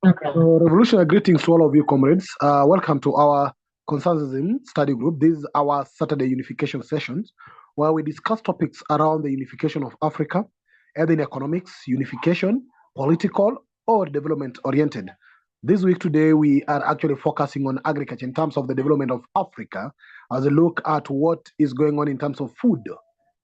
So revolutionary greetings to all of you, comrades. Welcome to our Consciencism Study Group. This is our Saturday unification sessions, where we discuss topics around the unification of Africa, either in economics, unification, political, or development oriented. This week today, we are actually focusing on agriculture in terms of the development of Africa, as a look at what is going on in terms of food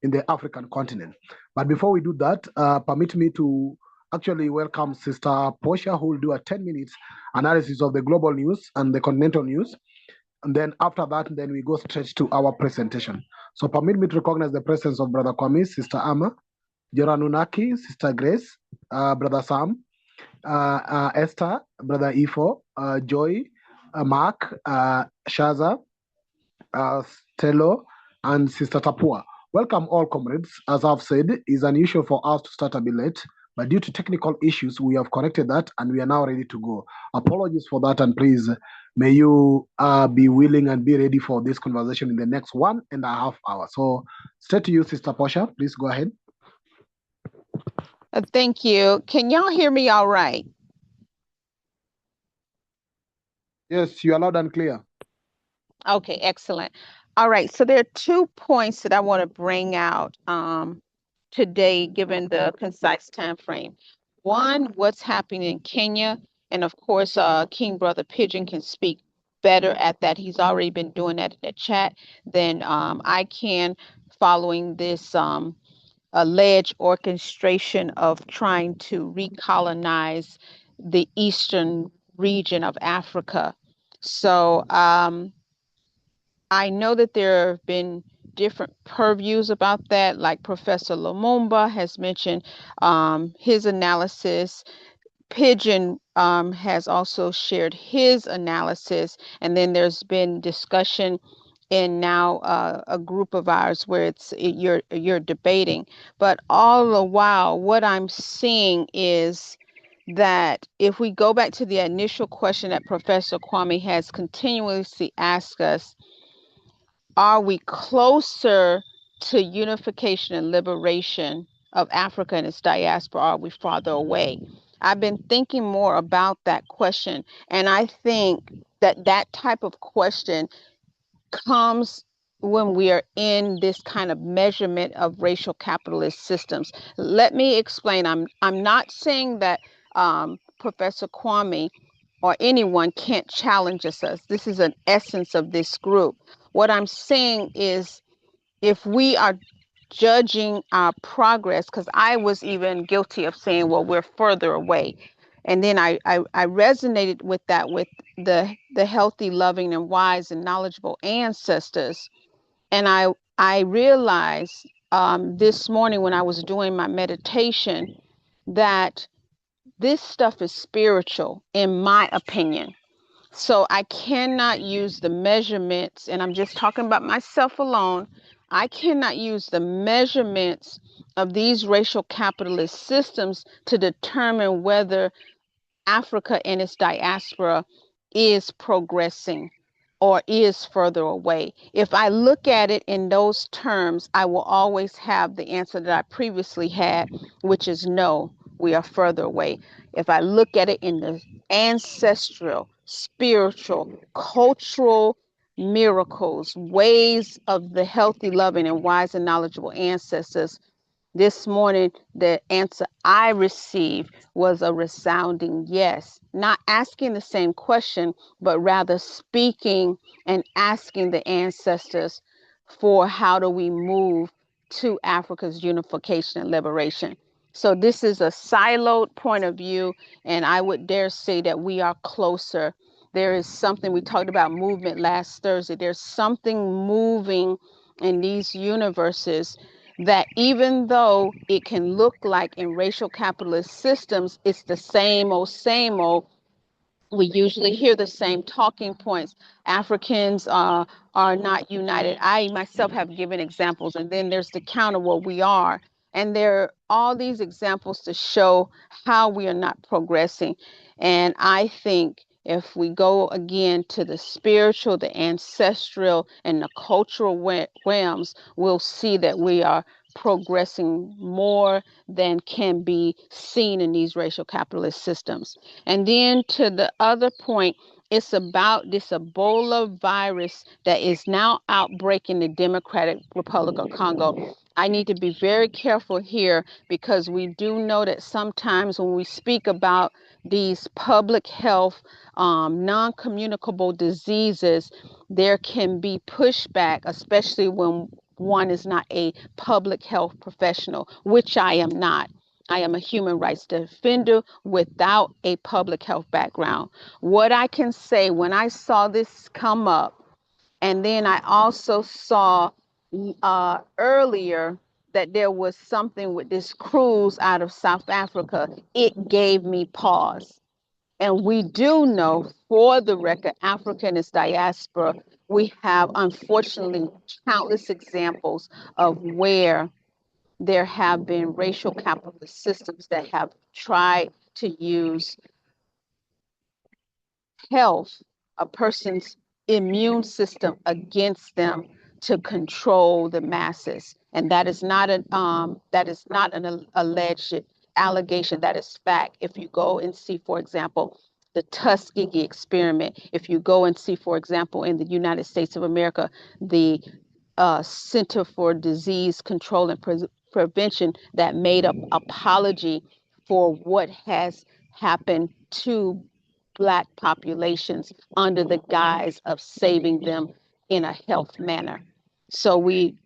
in the African continent. But before we do that, permit me to actually welcome Sister Portia, who will do a 10 minutes analysis of the global news and the continental news. And then after that, then we go straight to our presentation. So permit me to recognize the presence of Brother Kwame, Sister Amma, Anunnaki, Sister Grace, Brother Sam, Esther, Brother Ifo, Joy, Mark, Shaza, Stello, and Sister Tapuwa. Welcome all, comrades. As I've said, it's unusual for us to start a bit late, but due to technical issues, we have corrected that and we are now ready to go. Apologies for that, and please, may you be willing and be ready for this conversation in the next 1.5 hours. So, straight to you, Sister Portia. Please go ahead. Thank you. Can y'all hear me all right? Yes, you are loud and clear. Okay, excellent. All right, so there are 2 points that I want to bring out today, given the concise time frame. One, what's happening in Kenya, and of course, King Brother Pigeon can speak better at that. He's already been doing that in the chat than I can, following this alleged orchestration of trying to recolonize the eastern region of Africa. So I know that there have been different purviews about that, like Professor Lumumba has mentioned his analysis. Pigeon has also shared his analysis, and then there's been discussion in now a group of ours where you're debating. But all the while, what I'm seeing is that if we go back to the initial question that Professor Kwame has continuously asked us, are we closer to unification and liberation of Africa and its diaspora, or are we farther away? I've been thinking more about that question, and I think that that type of question comes when we are in this kind of measurement of racial capitalist systems. Let me explain. I'm not saying that Professor Kwame or anyone can't challenge us. This is an essence of this group. What I'm saying is, if we are judging our progress, because I was even guilty of saying, well, we're further away. And then I resonated with that, with the healthy, loving, and wise and knowledgeable ancestors. And I realized this morning when I was doing my meditation that this stuff is spiritual, in my opinion. So I cannot use the measurements, and I'm just talking about myself alone. I cannot use the measurements of these racial capitalist systems to determine whether Africa and its diaspora is progressing or is further away. If I look at it in those terms, I will always have the answer that I previously had, which is no, we are further away. If I look at it in the ancestral, spiritual, cultural miracles, ways of the healthy, loving, and wise and knowledgeable ancestors, this morning, the answer I received was a resounding yes. Not asking the same question, but rather speaking and asking the ancestors for how do we move to Africa's unification and liberation. So this is a siloed point of view, and I would dare say that we are closer. There is something, we talked about movement last Thursday, there's something moving in these universes that even though it can look like in racial capitalist systems, it's the same old, we usually hear the same talking points. Africans are not united. I myself have given examples, and then there's the counter, well, we are. And there are all these examples to show how we are not progressing. And I think if we go again to the spiritual, the ancestral, and the cultural realms, we'll see that we are progressing more than can be seen in these racial capitalist systems. And then to the other point, it's about this Ebola virus that is now outbreaking the Democratic Republic of Congo. I need to be very careful here because we do know that sometimes when we speak about these public health non-communicable diseases, there can be pushback, especially when one is not a public health professional, which I am not. I am a human rights defender without a public health background. What I can say, when I saw this come up, and then I also saw earlier that there was something with this cruise out of South Africa, it gave me pause. And we do know, for the record, Africa and its diaspora, we have unfortunately countless examples of where there have been racial capitalist systems that have tried to use health, a person's immune system, against them to control the masses. And that is not an alleged allegation. That is fact. If you go and see, for example, the Tuskegee experiment, if you go and see, for example, in the United States of America, the Center for Disease Control and Prevention that made an apology for what has happened to Black populations under the guise of saving them in a health manner. So we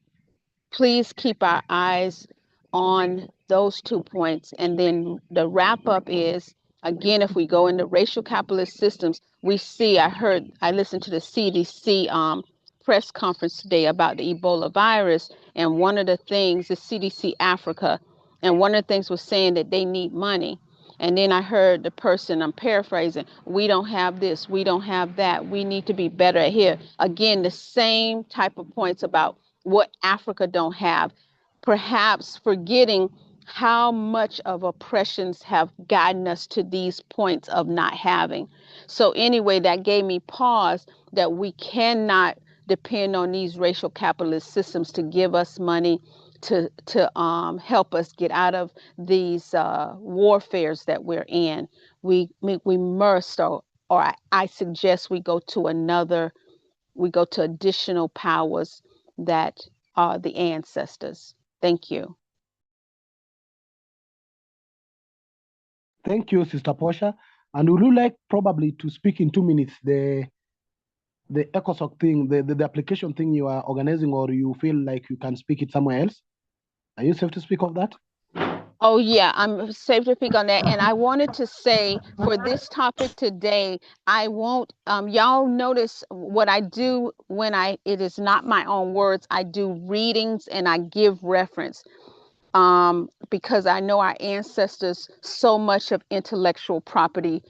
please keep our eyes on those 2 points. And then the wrap up is, again, if we go into racial capitalist systems, we see, I listened to the CDC press conference today about the Ebola virus. And one of the things is CDC Africa. And one of the things was saying that they need money. And then I heard the person, I'm paraphrasing, we don't have this, we don't have that, we need to be better here. Again, the same type of points about what Africa don't have, perhaps forgetting how much of oppressions have gotten us to these points of not having. So anyway, that gave me pause that we cannot depend on these racial capitalist systems to give us money to help us get out of these warfares that we're in. We must, or I suggest we go to additional powers that are the ancestors. Thank you. Thank you, Sister Portia. And would you like probably to speak in 2 minutes the ECOSOC thing, the application thing you are organizing, or you feel like you can speak it somewhere else? Are you safe to speak of that? Oh yeah, I'm safe to speak on that. And I wanted to say, for this topic today, I won't y'all notice what I do when it is not my own words. I do readings and I give reference. Because I know our ancestors, so much of intellectual property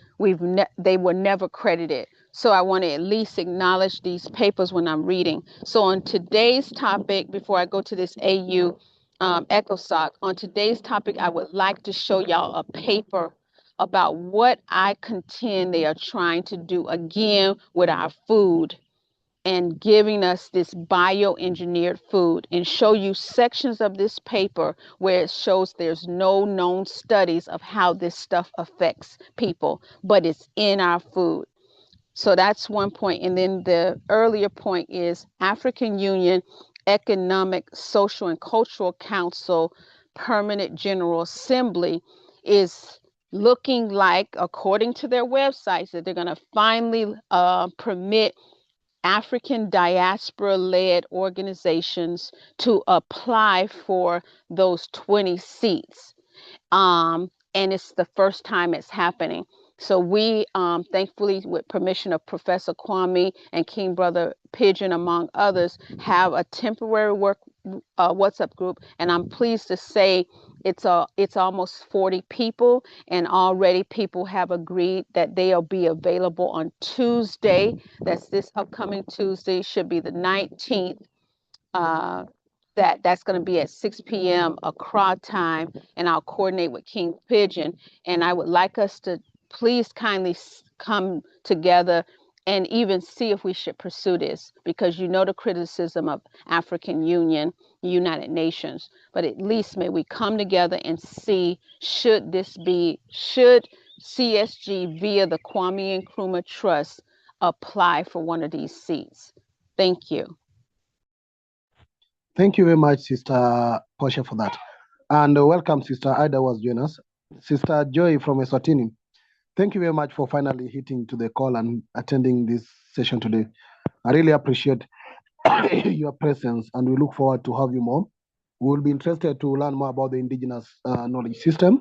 they were never credited. So I want to at least acknowledge these papers when I'm reading. So on today's topic, before I go to this AU ECOSOC, on today's topic, I would like to show y'all a paper about what I contend they are trying to do again with our food and giving us this bioengineered food, and show you sections of this paper where it shows there's no known studies of how this stuff affects people, but it's in our food. So that's one point. And then the earlier point is African Union Economic, Social, and Cultural Council Permanent General Assembly is looking like, according to their websites, that they're going to finally permit African diaspora-led organizations to apply for those 20 seats. And it's the first time it's happening. So we, thankfully, with permission of Professor Kwame and King Brother Pigeon, among others, have a temporary WhatsApp group. And I'm pleased to say it's almost 40 people, and already people have agreed that they'll be available on Tuesday. That's this upcoming Tuesday, should be the 19th. That's going to be at 6 p.m. Accra time, and I'll coordinate with King Pigeon. And I would like us to please kindly come together and even see if we should pursue this, because you know the criticism of African Union, United Nations, but at least may we come together and see, should CSG via the Kwame Nkrumah Trust apply for one of these seats? Thank you. Thank you very much, Sister Portia, for that. And welcome, Sister Ida was joining us. Sister Joy from Eswatini, thank you very much for finally hitting to the call and attending this session today. I really appreciate your presence, and we look forward to have you more. We will be interested to learn more about the Indigenous knowledge system,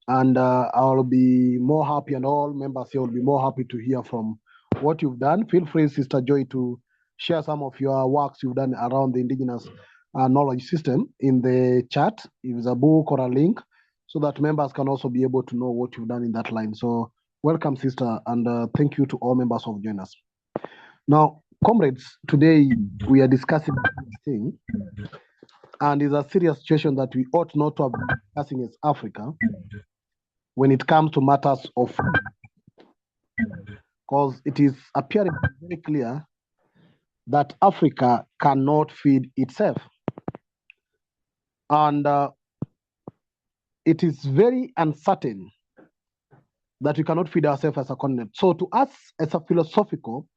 and I'll be more happy, and all members here will be more happy to hear from what you've done. Feel free, Sister Joy, to share some of your works you've done around the Indigenous knowledge system in the chat, if it's a book or a link, so that members can also be able to know what you've done in that line. So welcome, Sister, and thank you to all members of joining us. Now, comrades, today we are discussing this thing, and it's a serious situation that we ought not to have been discussing as Africa when it comes to matters of food, because it is appearing very clear that Africa cannot feed itself. And it is very uncertain that we cannot feed ourselves as a continent. So to us, as a philosophical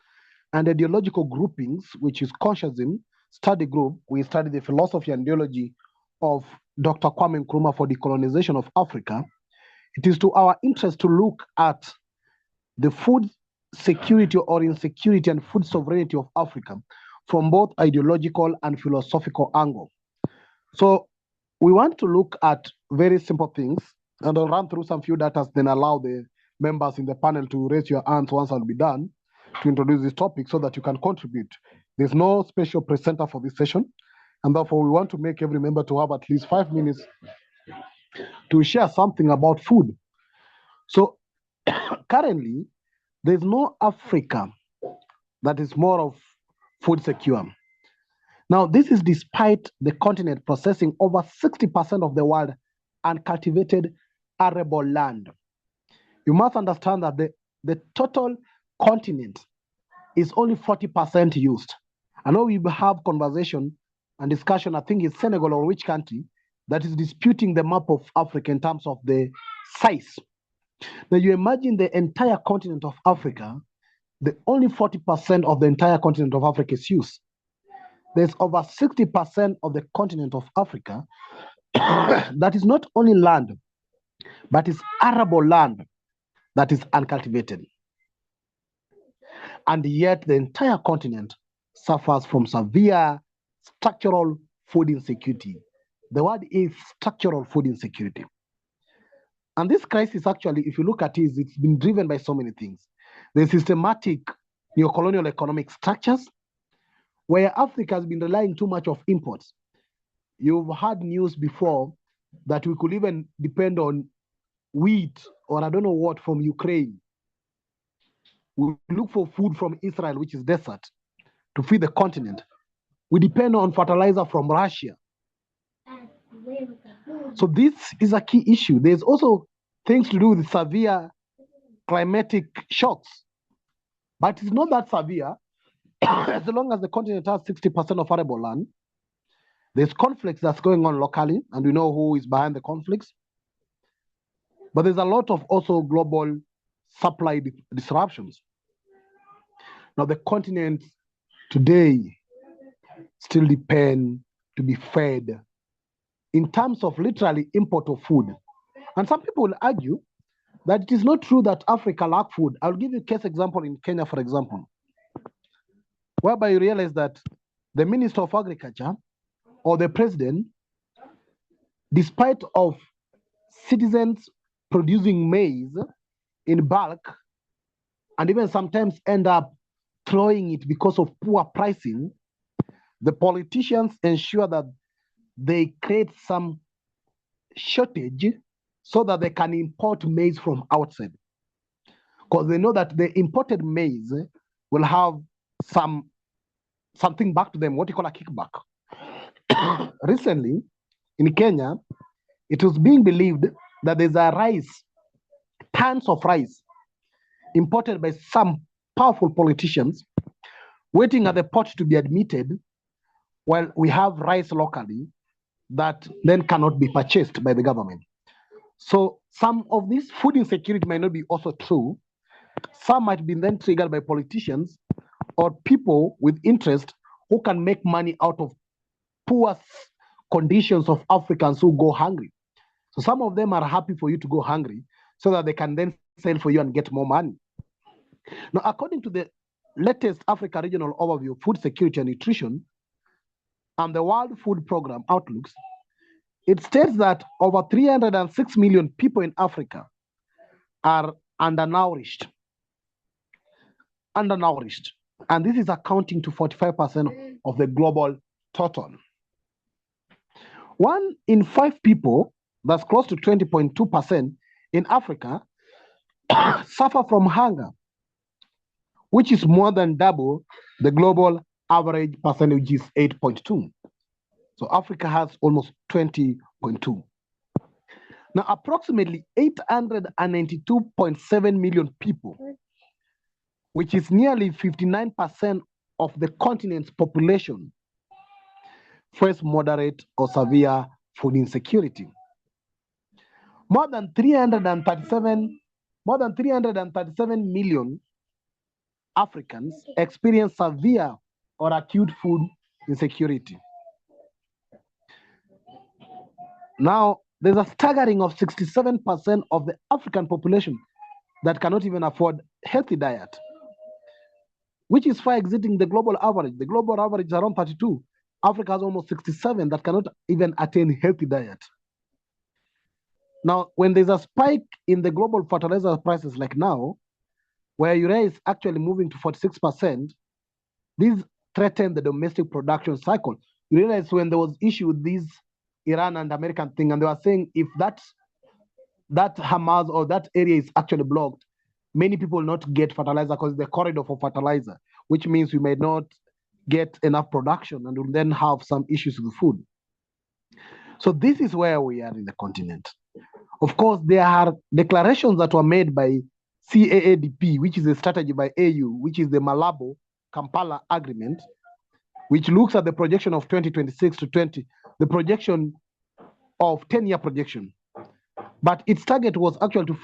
and ideological groupings, which is Consciencism Study Group, we study the philosophy and ideology of Dr. Kwame Nkrumah for decolonization of Africa. It is to our interest to look at the food security or insecurity and food sovereignty of Africa from both ideological and philosophical angle. So we want to look at very simple things, and I'll run through some few data, then allow the members in the panel to raise your hands once I'll be done to introduce this topic so that you can contribute. There's no special presenter for this session, and therefore we want to make every member to have at least 5 minutes to share something about food. So currently, there's no Africa that is more of food secure. Now, this is despite the continent possessing over 60% of the world uncultivated arable land. You must understand that the total continent is only 40% used. I know we have conversation and discussion, I think it's Senegal or which country, that is disputing the map of Africa in terms of the size. Now you imagine the entire continent of Africa, the only 40% of the entire continent of Africa is used. There's over 60% of the continent of Africa that is not only land, but is arable land that is uncultivated. And yet the entire continent suffers from severe structural food insecurity. The word is structural food insecurity. And this crisis actually, if you look at it, it's been driven by so many things. The systematic neocolonial economic structures, where Africa has been relying too much of imports. You've had news before that we could even depend on wheat or I don't know what from Ukraine. We look for food from Israel, which is desert, to feed the continent. We depend on fertilizer from Russia. So this is a key issue. There's also things to do with severe climatic shocks, but it's not that severe. As long as the continent has 60% of arable land, there's conflicts that's going on locally, and we know who is behind the conflicts. But there's a lot of also global supply disruptions. Now the continent today still depend to be fed in terms of literally import of food. And some people will argue that it is not true that Africa lacks food. I'll give you a case example in Kenya, for example, whereby you realize that the Minister of Agriculture or the President, despite of citizens producing maize in bulk, and even sometimes end up throwing it because of poor pricing, the politicians ensure that they create some shortage so that they can import maize from outside. Because they know that the imported maize will have something back to them, what you call a kickback. Recently, in Kenya, it was being believed that there's a rice, tons of rice, imported by some powerful politicians waiting at the port to be admitted, while we have rice locally that then cannot be purchased by the government. So some of this food insecurity might not be also true. Some might be then triggered by politicians or people with interest who can make money out of poor conditions of Africans who go hungry. So some of them are happy for you to go hungry so that they can then sell for you and get more money. Now, according to the latest Africa Regional Overview of Food Security and Nutrition and the World Food Program Outlooks, it states that over 306 million people in Africa are undernourished. And this is accounting to 45% of the global total. 1 in 5 people, that's close to 20.2% in Africa, suffer from hunger, which is more than double the global average percentage, which is 8.2. So Africa has almost 20.2. Now, approximately 892.7 million people, which is nearly 59% of the continent's population, face moderate or severe food insecurity. More than 337 million Africans experience severe or acute food insecurity. Now, there's a staggering of 67% of the African population that cannot even afford healthy diet, which is far exceeding the global average. The global average is around 32. Africa has almost 67 that cannot even attain healthy diet. Now, when there's a spike in the global fertilizer prices like now, where urea is actually moving to 46%, these threaten the domestic production cycle. You realize when there was issue with this Iran and American thing, and they were saying if that Hamas or that area is actually blocked, many people will not get fertilizer because the corridor for fertilizer, which means we may not get enough production and will then have some issues with food. So this is where we are in the continent. Of course, there are declarations that were made by CAADP, which is a strategy by AU, which is the Malabo Kampala Agreement, which looks at the projection of 2026 to 20, the projection of 10-year projection. But its target was actually to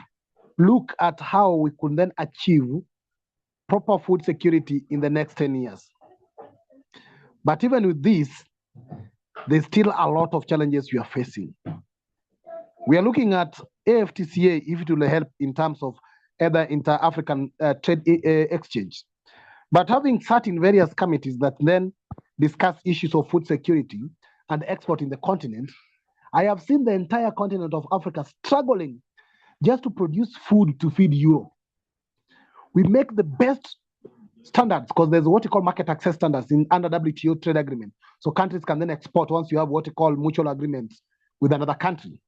look at how we could then achieve proper food security in the next 10 years. But even with this, there's still a lot of challenges we are facing. We are looking at AFTCA, if it will help in terms of either inter-African trade exchange. But having sat in various committees that then discuss issues of food security and export in the continent, I have seen the entire continent of Africa struggling just to produce food to feed Europe. We make the best standards because there's what you call market access standards under WTO trade agreement. So countries can then export once you have what you call mutual agreements with another country.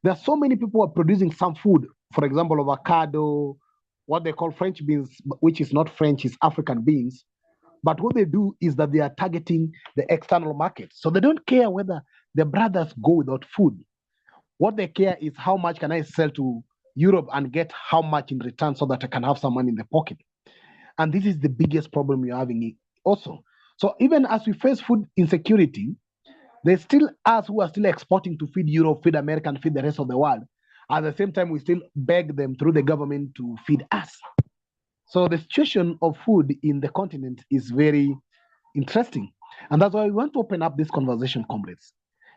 There are so many people who are producing some food, for example, avocado, what they call French beans, which is not French, it's African beans. But what they do is that they are targeting the external market. So they don't care whether their brothers go without food. What they care is how much can I sell to Europe and get how much in return so that I can have some money in the pocket. And this is the biggest problem we're having also. So even as we face food insecurity, there's still us who are still exporting to feed Europe, feed America, and feed the rest of the world. At the same time, we still beg them through the government to feed us. So the situation of food in the continent is very interesting. And that's why we want to open up this conversation, comrades.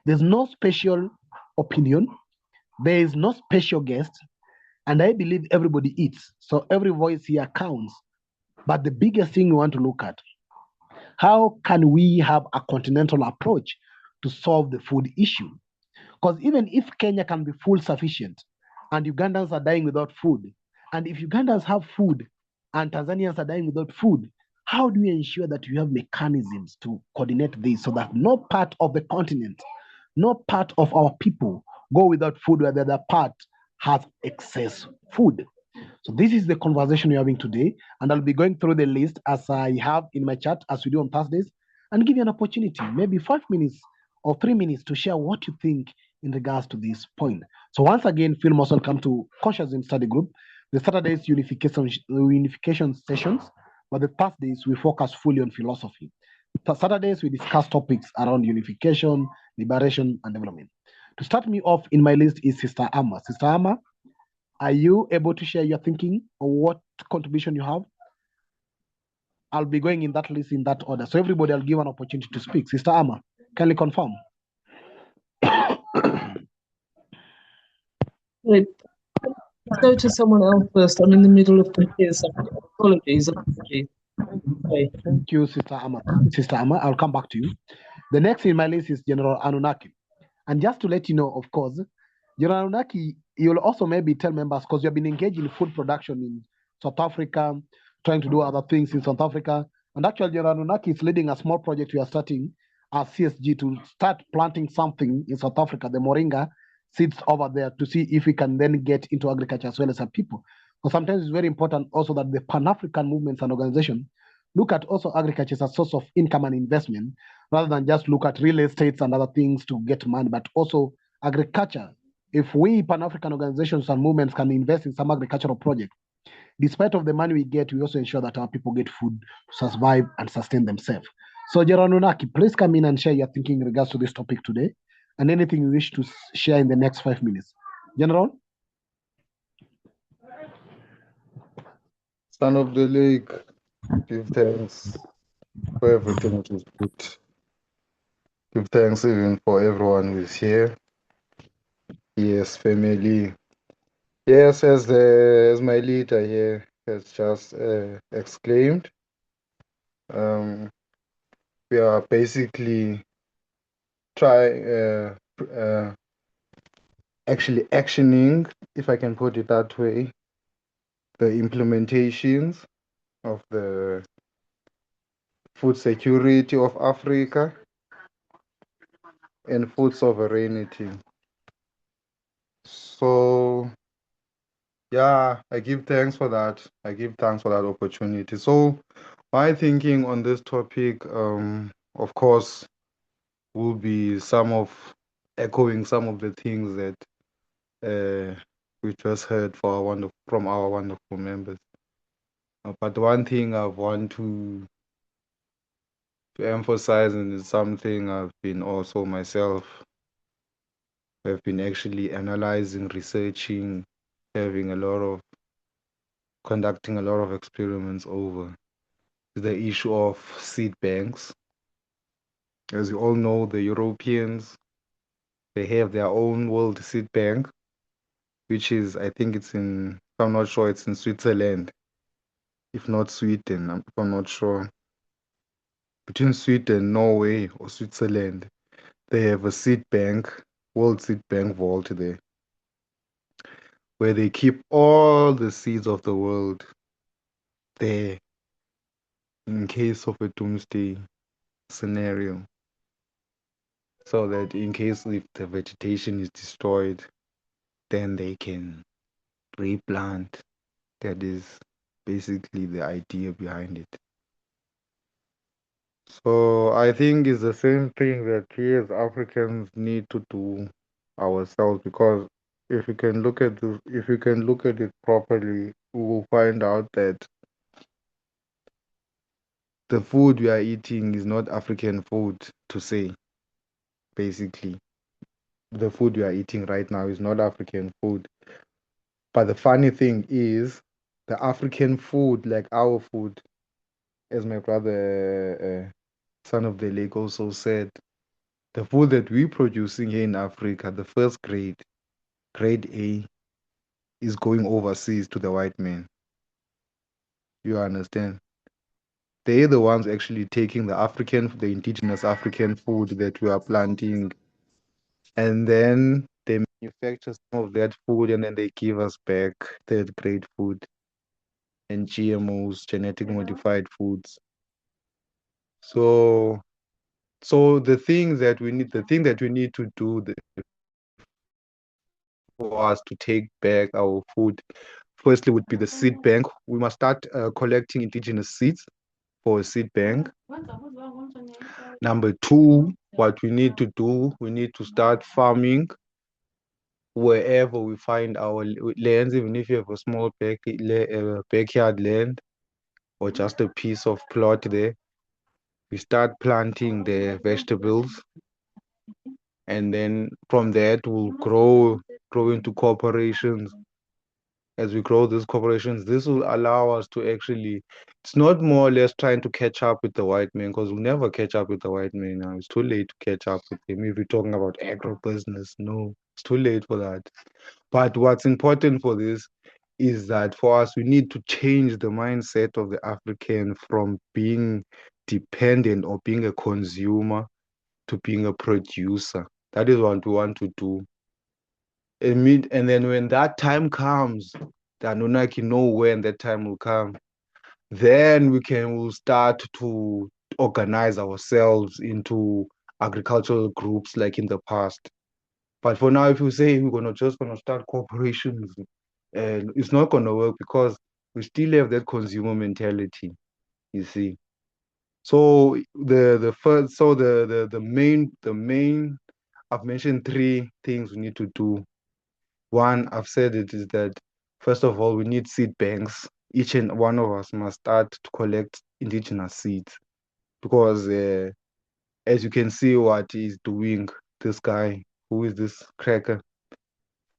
There's no special opinion. There is no special guest. And I believe everybody eats. So every voice here counts. But the biggest thing we want to look at, how can we have a continental approach to solve the food issue? Because even if Kenya can be full sufficient and Ugandans are dying without food, and if Ugandans have food and Tanzanians are dying without food, how do we ensure that we have mechanisms to coordinate this so that no part of the continent, no part of our people go without food where the other part has excess food? So this is the conversation we're having today, and I'll be going through the list as I have in my chat, as we do on Thursdays, and give you an opportunity, maybe 5 minutes or 3 minutes to share what you think in regards to this point. So once again, feel most welcome to Consciencism Study Group, the Saturday's unification sessions but the Thursdays we focus fully on philosophy. Saturdays we discuss topics around unification, liberation, and development. To start me off in my list is Sister Amma. Sister Amma, are you able to share your thinking or what contribution you have? I'll be going in that list in that order. So everybody will give an opportunity to speak. Sister Amma, can you confirm? Wait, let's go to someone else first. I'm in the middle of computer something. Apologies. Okay. Thank you, Sister Amma. Sister Amma, I'll come back to you. The next in my list is General Anunnaki. And just to let you know, of course, General Anunnaki, you'll also maybe tell members, because you've been engaged in food production in South Africa, trying to do other things in South Africa. And actually, General Anunnaki is leading a small project we are starting as CSG to start planting something in South Africa, the moringa seeds over there, to see if we can then get into agriculture as well as our people. Because sometimes it's very important also that the Pan-African movements and organizations look at also agriculture as a source of income and investment, rather than just look at real estates and other things to get money, but also agriculture. If we Pan-African organizations and movements can invest in some agricultural project, despite of the money we get, we also ensure that our people get food to survive and sustain themselves. So General Anunnaki, please come in and share your thinking in regards to this topic today, and anything you wish to share in the next 5 minutes. General? Son of the lake, give thanks for everything which is good. Give thanks even for everyone who is here. Yes, family. Yes, as my leader here has just exclaimed, we are basically actually actioning, if I can put it that way, the implementations of the food security of Africa and food sovereignty. So yeah, I give thanks for that. I give thanks for that opportunity. So my thinking on this topic, of course, will be echoing some of the things that we just heard from our wonderful members. But one thing I want to emphasize, and it's something I've been also myself have been actually analyzing, researching, conducting a lot of experiments over the issue of seed banks. As you all know, the Europeans, they have their own world seed bank, which is, I think it's in, if I'm not sure, it's in Switzerland, if not Sweden, if I'm not sure. Between Sweden, Norway, or Switzerland, they have a seed bank, world seed bank vault there, where they keep all the seeds of the world there in case of a doomsday scenario, so that in case if the vegetation is destroyed, then they can replant. That is basically the idea behind it. So I think it's the same thing that we as Africans need to do ourselves, because if you can look at it properly, we will find out that the food we are eating is not African food, to say. Basically, the food we are eating right now is not African food. But the funny thing is, the African food, like our food, as my brother, son of the lake, also said, the food that we're producing here in Africa, the first grade A, is going overseas to the white man. You understand? They're the ones actually taking the indigenous African food that we are planting, and then they manufacture some of that food, and then they give us back third grade food and GMOs, genetically modified foods. So the thing that we need to do for us to take back our food, firstly, would be the seed bank. We must start collecting indigenous seeds for a seed bank. Number two, what we need to do, we need to start farming wherever we find our lands, even if you have a small backyard land. or just a piece of plot there. We start planting the vegetables, and then from that we'll grow into corporations. As we grow these corporations, this will allow us to actually, it's not more or less trying to catch up with the white man, because we'll never catch up with the white man now. It's too late to catch up with him. If we're talking about agribusiness, no, it's too late for that. But what's important for this is that for us, we need to change the mindset of the African from being dependent or being a consumer to being a producer. That is what we want to do. And then when that time comes, the Anunnaki know when that time will come, then we'll start to organize ourselves into agricultural groups like in the past. But for now, if you say we're just gonna start corporations, and it's not gonna work because we still have that consumer mentality, you see. So the main I've mentioned three things we need to do. One, I've said it, is that first of all, we need seed banks. Each and one of us must start to collect indigenous seeds, because as you can see what he's doing, this guy, who is this cracker?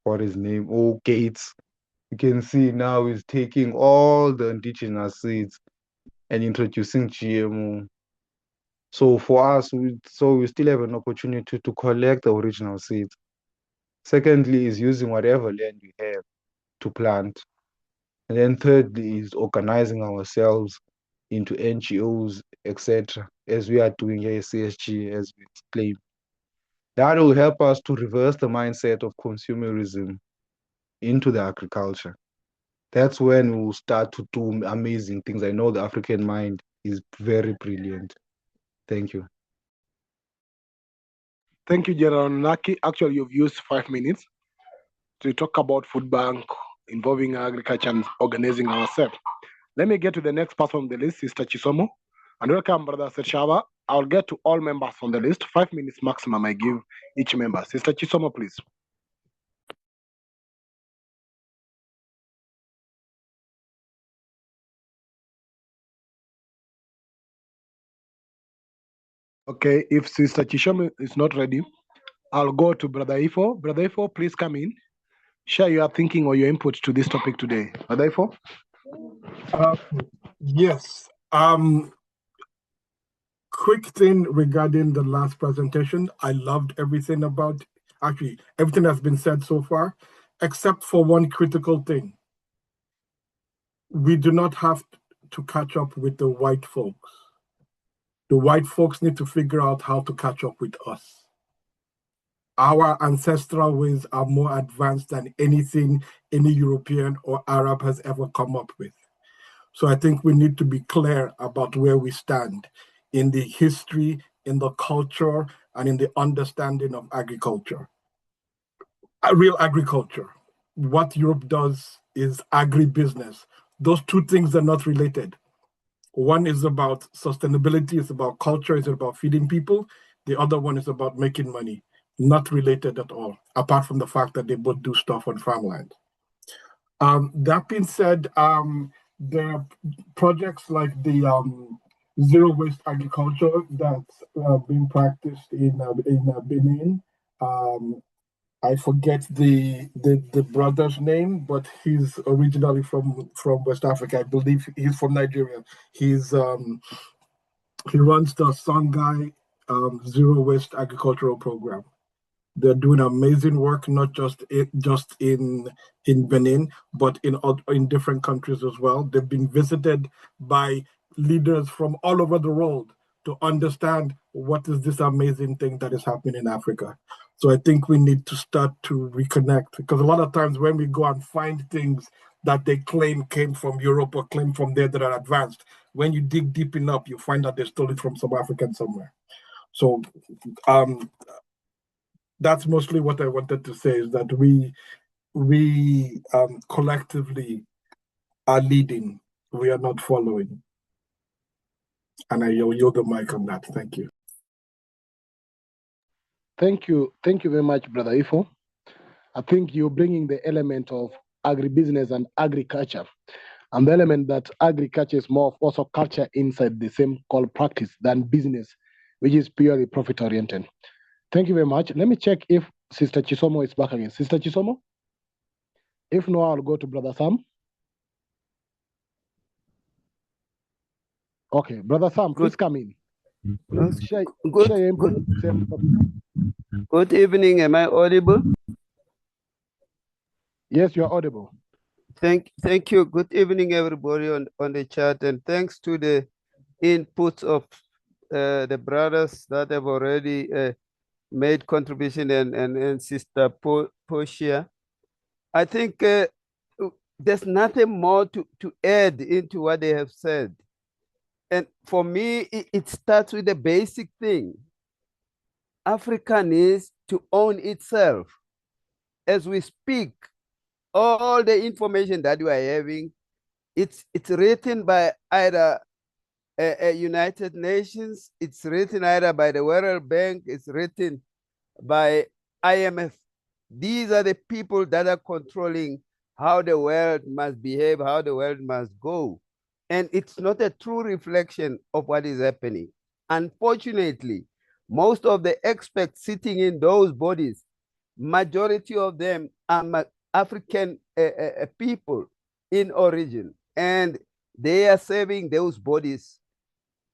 What his name? Oh, Gates. You can see now he's taking all the indigenous seeds and introducing GMO. So for us, we still have an opportunity to collect the original seeds. Secondly, is using whatever land we have to plant. And then thirdly is organizing ourselves into NGOs, etc., as we are doing here at CSG, as we explained. That will help us to reverse the mindset of consumerism into the agriculture. That's when we'll start to do amazing things. I know the African mind is very brilliant. Thank you. Thank you, General Anunnaki. Actually, you've used 5 minutes to talk about food bank involving agriculture and organizing ourselves. Let me get to the next person on the list, Sister Chisomo. And welcome, Brother Sechava. I'll get to all members on the list. 5 minutes maximum I give each member. Sister Chisomo, please. Okay, if Sister Chisomo is not ready, I'll go to Brother Ifo. Brother Ifo, please come in. Share your thinking or your input to this topic today. Brother Ifo? Yes. Quick thing regarding the last presentation. I loved everything everything that's been said so far, except for one critical thing. We do not have to catch up with the white folks. The white folks need to figure out how to catch up with us. Our ancestral ways are more advanced than anything any European or Arab has ever come up with. So I think we need to be clear about where we stand in the history, in the culture, and in the understanding of agriculture. Real agriculture. What Europe does is agribusiness. Those two things are not related. One is about sustainability, it's about culture, it's about feeding people. The other one is about making money. Not related at all, apart from the fact that they both do stuff on farmland. That being said, there are projects like the zero waste agriculture that's being practiced in Benin. I forget the brother's name, but he's originally from West Africa. I believe he's from Nigeria. He runs the Songhai Zero Waste Agricultural Program. They're doing amazing work, not just in Benin, but in different countries as well. They've been visited by leaders from all over the world to understand what is this amazing thing that is happening in Africa. So I think we need to start to reconnect, because a lot of times when we go and find things that they claim came from Europe or claim from there that are advanced, when you dig deep enough, you find that they stole it from some African somewhere. So that's mostly what I wanted to say, is that we collectively are leading. We are not following. And I yield the mic on that. Thank you. Thank you. Thank you very much, Brother Ifo. I think you're bringing the element of agribusiness and agriculture. And the element that agriculture is more of also culture inside the same called practice than business, which is purely profit oriented. Thank you very much. Let me check if Sister Chisomo is back again. Sister Chisomo? If no, I'll go to Brother Sam. Okay, Brother Sam, please come in. Please share your input. Good evening. Am I audible? Yes, you are audible. Thank you. Good evening, everybody on the chat, and thanks to the inputs of the brothers that have already made contribution and Sister Portia. I think there's nothing more to add into what they have said. And for me, it starts with the basic thing. Africa needs to own itself. As we speak, all the information that we are having, it's written by either United Nations, it's written either by the World Bank, it's written by IMF. These are the people that are controlling how the world must behave, how the world must go. And it's not a true reflection of what is happening. Unfortunately, most of the experts sitting in those bodies, majority of them are African people in origin, and they are serving those bodies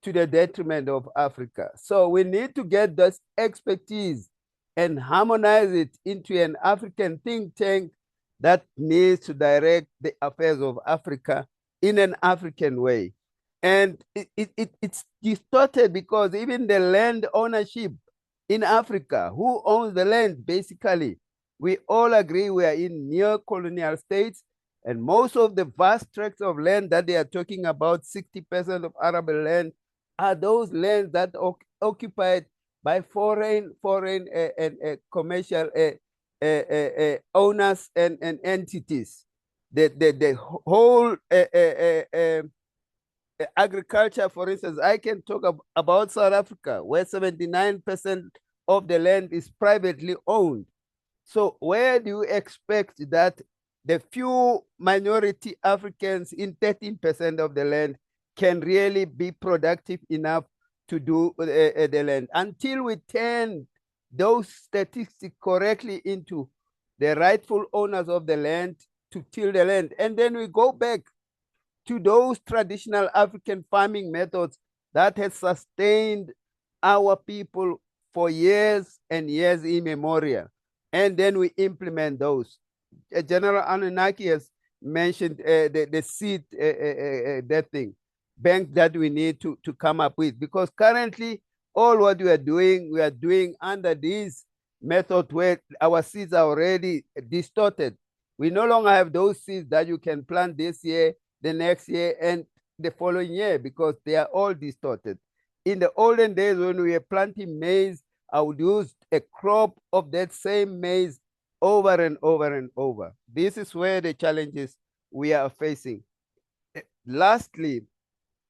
to the detriment of Africa. So we need to get this expertise and harmonize it into an African think tank that needs to direct the affairs of Africa in an African way. And it's distorted because even the land ownership in Africa, who owns the land basically, we all agree we are in neo-colonial states, and most of the vast tracts of land that they are talking about, 60% of arable land, are those lands that are occupied by foreign and commercial owners and entities. The whole agriculture, for instance, I can talk about South Africa, where 79% of the land is privately owned. So where do you expect that the few minority Africans in 13% of the land can really be productive enough to do the land? Until we turn those statistics correctly into the rightful owners of the land to till the land, and then we go back to those traditional African farming methods that has sustained our people for years and years immemorial, and then we implement those. General Anunnaki has mentioned the seed that thing, bank that we need to come up with, because currently all what we are doing under this method where our seeds are already distorted. We no longer have those seeds that you can plant this year, the next year, and the following year, because they are all distorted. In the olden days when we were planting maize, I would use a crop of that same maize over and over and over. This is where the challenges we are facing. Lastly,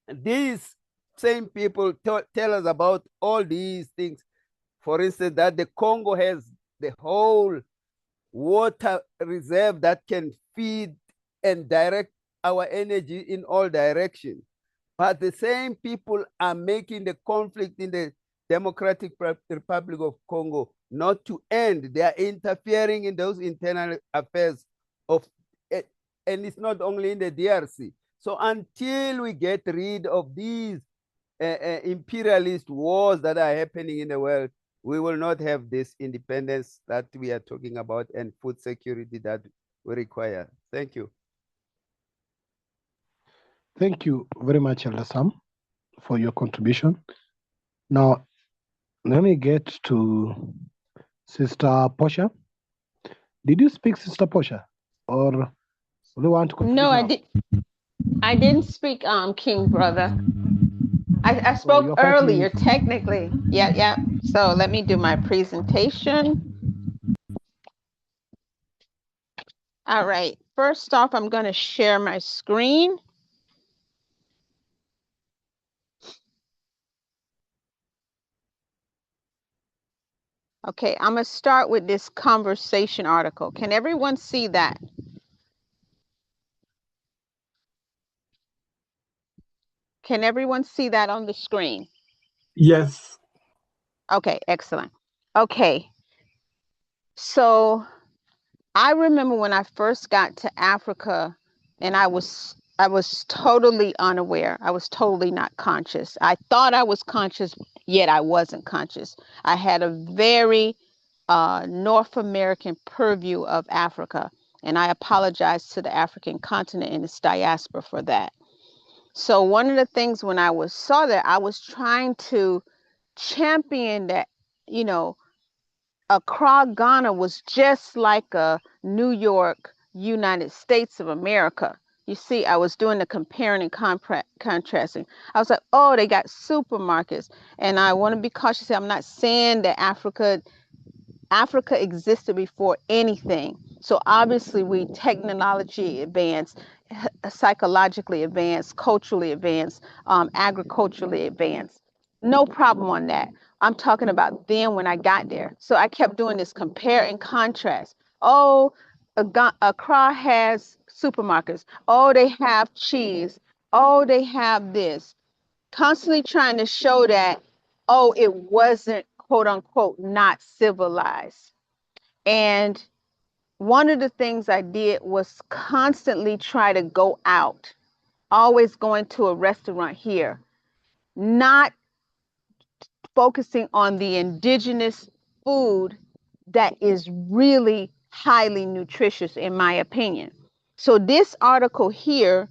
these same people tell us about all these things. For instance, that the Congo has the whole water reserve that can feed and direct our energy in all directions. But the same people are making the conflict in the Democratic Republic of Congo not to end. They are interfering in those internal affairs of, and it's not only in the DRC. So until we get rid of these imperialist wars that are happening in the world, we will not have this independence that we are talking about and food security that we require. Thank you. Thank you very much, Elder Sam, for your contribution. Now, let me get to Sister Portia. Did you speak, Sister Portia? Or do you want to contribute? No, now? I didn't speak, King brother. I spoke earlier, technically. Yeah. So let me do my presentation. All right. First off, I'm going to share my screen. Okay, I'm going to start with this conversation article. Can everyone see that? Can everyone see that on the screen? Yes. Okay, excellent. Okay, so I remember when I first got to Africa, and I was totally unaware. I was totally not conscious. I thought I was conscious, yet I wasn't conscious. I had a very North American purview of Africa, and I apologize to the African continent and its diaspora for that. So one of the things when I saw that, I was trying to champion that, you know, Accra, Ghana was just like a New York, United States of America. You see, I was doing the comparing and contrasting. I was like, oh, they got supermarkets. And I want to be cautious. I'm not saying that Africa existed before anything. So obviously we technology advanced, psychologically advanced, culturally advanced, agriculturally advanced. No problem on that. I'm talking about then when I got there. So I kept doing this compare and contrast. Oh, Accra has supermarkets. Oh, they have cheese. Oh, they have this. Constantly trying to show that, oh, it wasn't quote unquote not civilized. And one of the things I did was constantly try to go out, always going to a restaurant here, not focusing on the indigenous food that is really highly nutritious, in my opinion. So this article here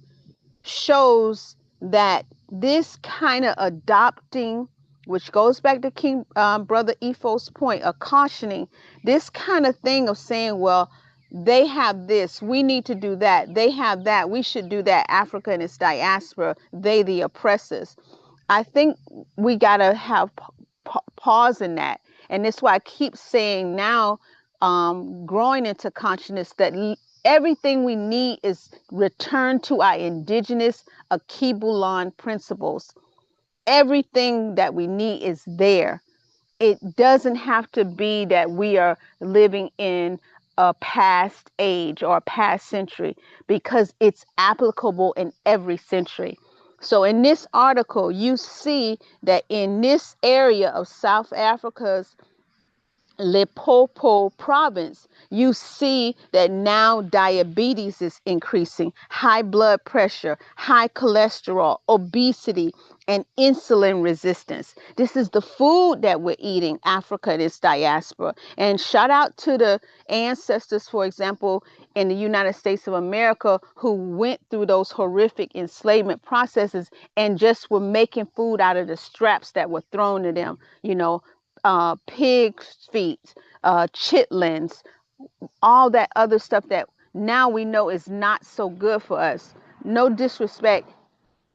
shows that this kind of adopting, which goes back to Brother Ifo's point of cautioning, this kind of thing of saying, well, they have this, we need to do that. They have that, we should do that. Africa and its diaspora, they the oppressors. I think we got to have pause in that. And that's why I keep saying now, growing into consciousness, that everything we need is return to our indigenous Akibulan principles. Everything that we need is there. It doesn't have to be that we are living in a past age or a past century, because it's applicable in every century. So in this article, you see that in this area of South Africa's Limpopo province, you see that now diabetes is increasing, high blood pressure, high cholesterol, obesity, and insulin resistance. This is the food that we're eating, Africa and its diaspora. And shout out to the ancestors, for example, in the United States of America, who went through those horrific enslavement processes and just were making food out of the straps that were thrown to them, you know, pig's feet, chitlins, all that other stuff that now we know is not so good for us. No disrespect,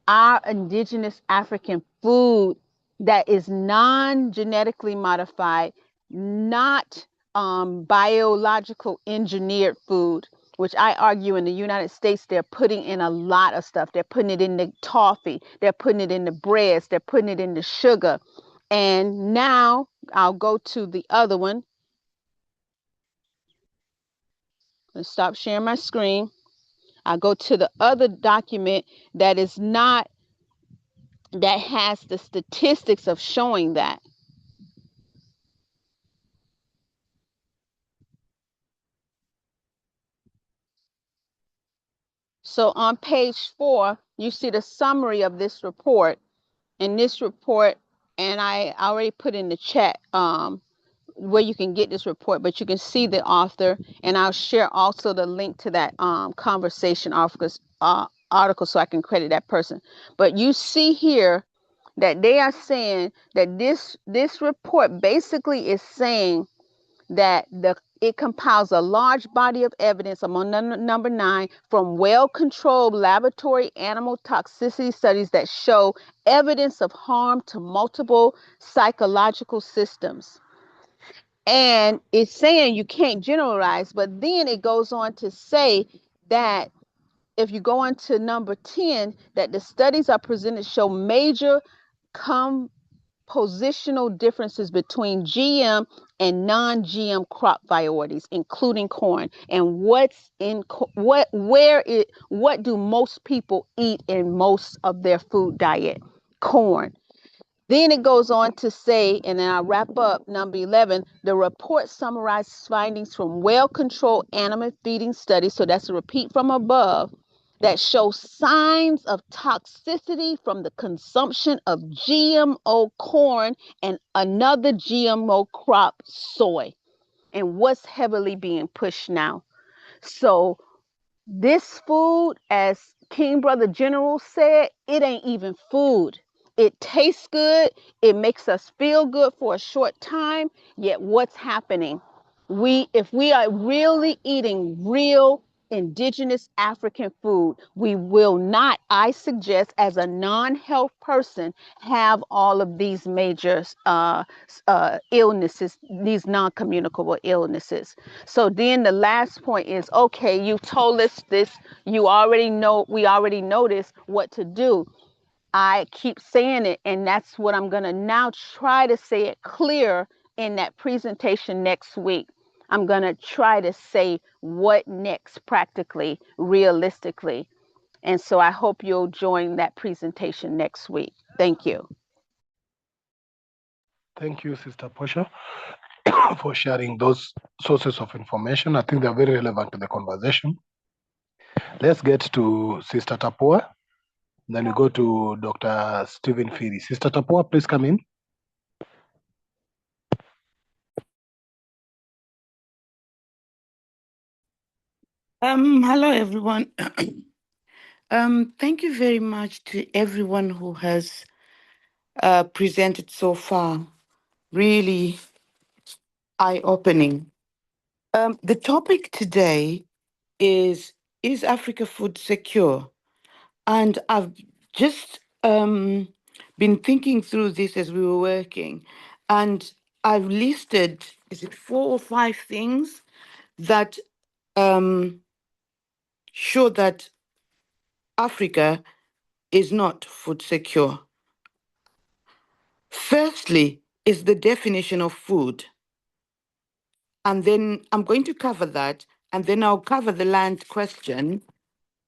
our indigenous African food that is non-genetically modified, not biological engineered food, which I argue in the United States, they're putting in a lot of stuff. They're putting it in the toffee, they're putting it in the breads, they're putting it in the sugar. And now I'll go to the other one. Let's stop sharing my screen. I'll go to the other document that is not, that has the statistics of showing that. So on page 4, you see the summary of this report. In this report, and I already put in the chat where you can get this report, but you can see the author, and I'll share also the link to that conversation article so I can credit that person. But you see here that they are saying that this report basically is saying that it compiles a large body of evidence, among number 9, from well-controlled laboratory animal toxicity studies that show evidence of harm to multiple psychological systems. And it's saying you can't generalize, but then it goes on to say that if you go on to number 10, that the studies are presented show major positional differences between GM and non-GM crop varieties, including corn, and what do most people eat in most of their food diet? Corn. Then it goes on to say, and then I'll wrap up number 11, the report summarizes findings from well-controlled animal feeding studies, so that's a repeat from above, that show signs of toxicity from the consumption of GMO corn and another GMO crop, soy. And what's heavily being pushed now? So this food, as King Brother General said, it ain't even food. It tastes good. It makes us feel good for a short time. Yet what's happening? If we are really eating real indigenous African food, we will not, I suggest, as a non-health person, have all of these major illnesses, these non-communicable illnesses. So then the last point is, okay, you told us this, we already know this, what to do. I keep saying it, and that's what I'm going to now try to say it clear in that presentation next week. I'm going to try to say what next practically, realistically. And so I hope you'll join that presentation next week. Thank you. Thank you, Sister Portia, for sharing those sources of information. I think they're very relevant to the conversation. Let's get to Sister Tapuwa. Then we go to Dr. Stephen Phiri. Sister Tapuwa, please come in. Hello, everyone. Thank you very much to everyone who has presented so far. Really eye-opening. The topic today is Africa food secure? And I've just been thinking through this as we were working, and I've listed, is it 4 or 5 things that show that Africa is not food secure. Firstly, is the definition of food. And then I'm going to cover that, and then I'll cover the land question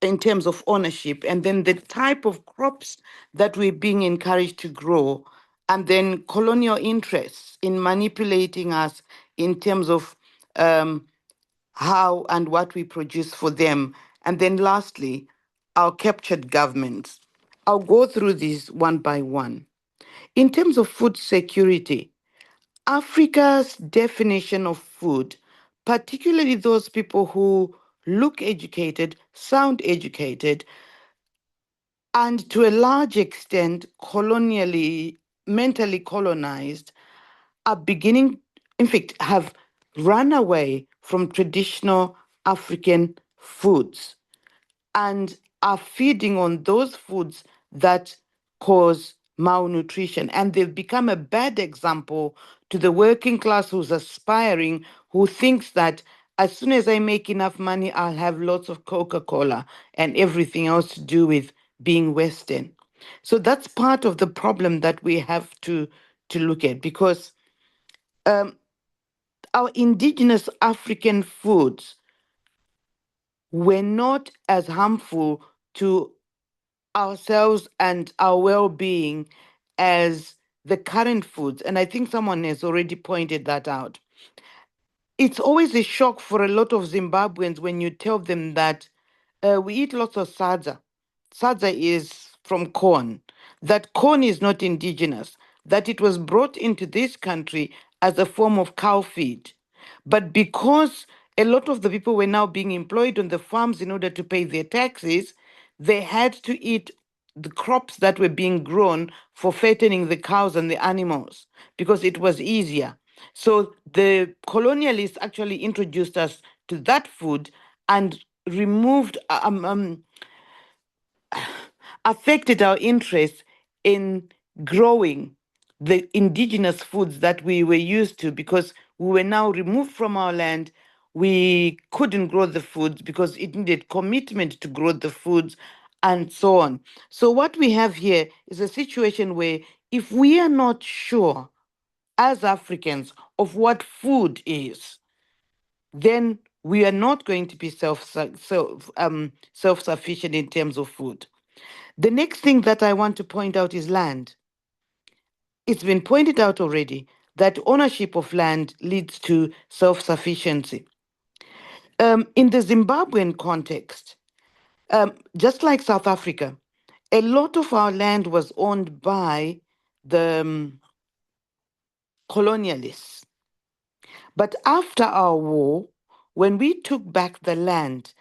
in terms of ownership, and then the type of crops that we're being encouraged to grow, and then colonial interests in manipulating us in terms of how and what we produce for them. And then lastly, our captured governments. I'll go through these one by one. In terms of food security, Africa's definition of food, particularly those people who look educated, sound educated, and to a large extent colonially, mentally colonized, are beginning, in fact, have run away from traditional African foods and are feeding on those foods that cause malnutrition. And they've become a bad example to the working class who's aspiring, who thinks that as soon as I make enough money, I'll have lots of Coca-Cola and everything else to do with being Western. So that's part of the problem that we have to look at, because our indigenous African foods were not as harmful to ourselves and our well-being as the current foods. And I think someone has already pointed that out. It's always a shock for a lot of Zimbabweans when you tell them that we eat lots of sadza. Sadza is from corn, that corn is not indigenous, that it was brought into this country as a form of cow feed. But because a lot of the people were now being employed on the farms in order to pay their taxes, they had to eat the crops that were being grown for fattening the cows and the animals because it was easier. So the colonialists actually introduced us to that food and removed, affected our interest in growing the indigenous foods that we were used to, because we were now removed from our land. We couldn't grow the foods because it needed commitment to grow the foods. and so on. So what we have here is a situation where if we are not sure as Africans of what food is, then we are not going to be self-sufficient in terms of food. The next thing that I want to point out is land. It's been pointed out already that ownership of land leads to self-sufficiency. In the Zimbabwean context, just like South Africa, a lot of our land was owned by the colonialists. But after our war, when we took back the land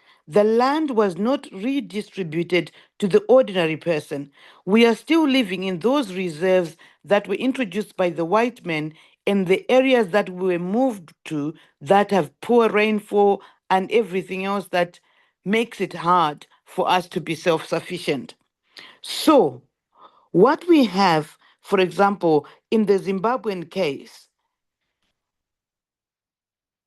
was not redistributed to the ordinary person. We are still living in those reserves that were introduced by the white men in the areas that we were moved to that have poor rainfall and everything else that makes it hard for us to be self-sufficient. So, what we have, for example, in the Zimbabwean case,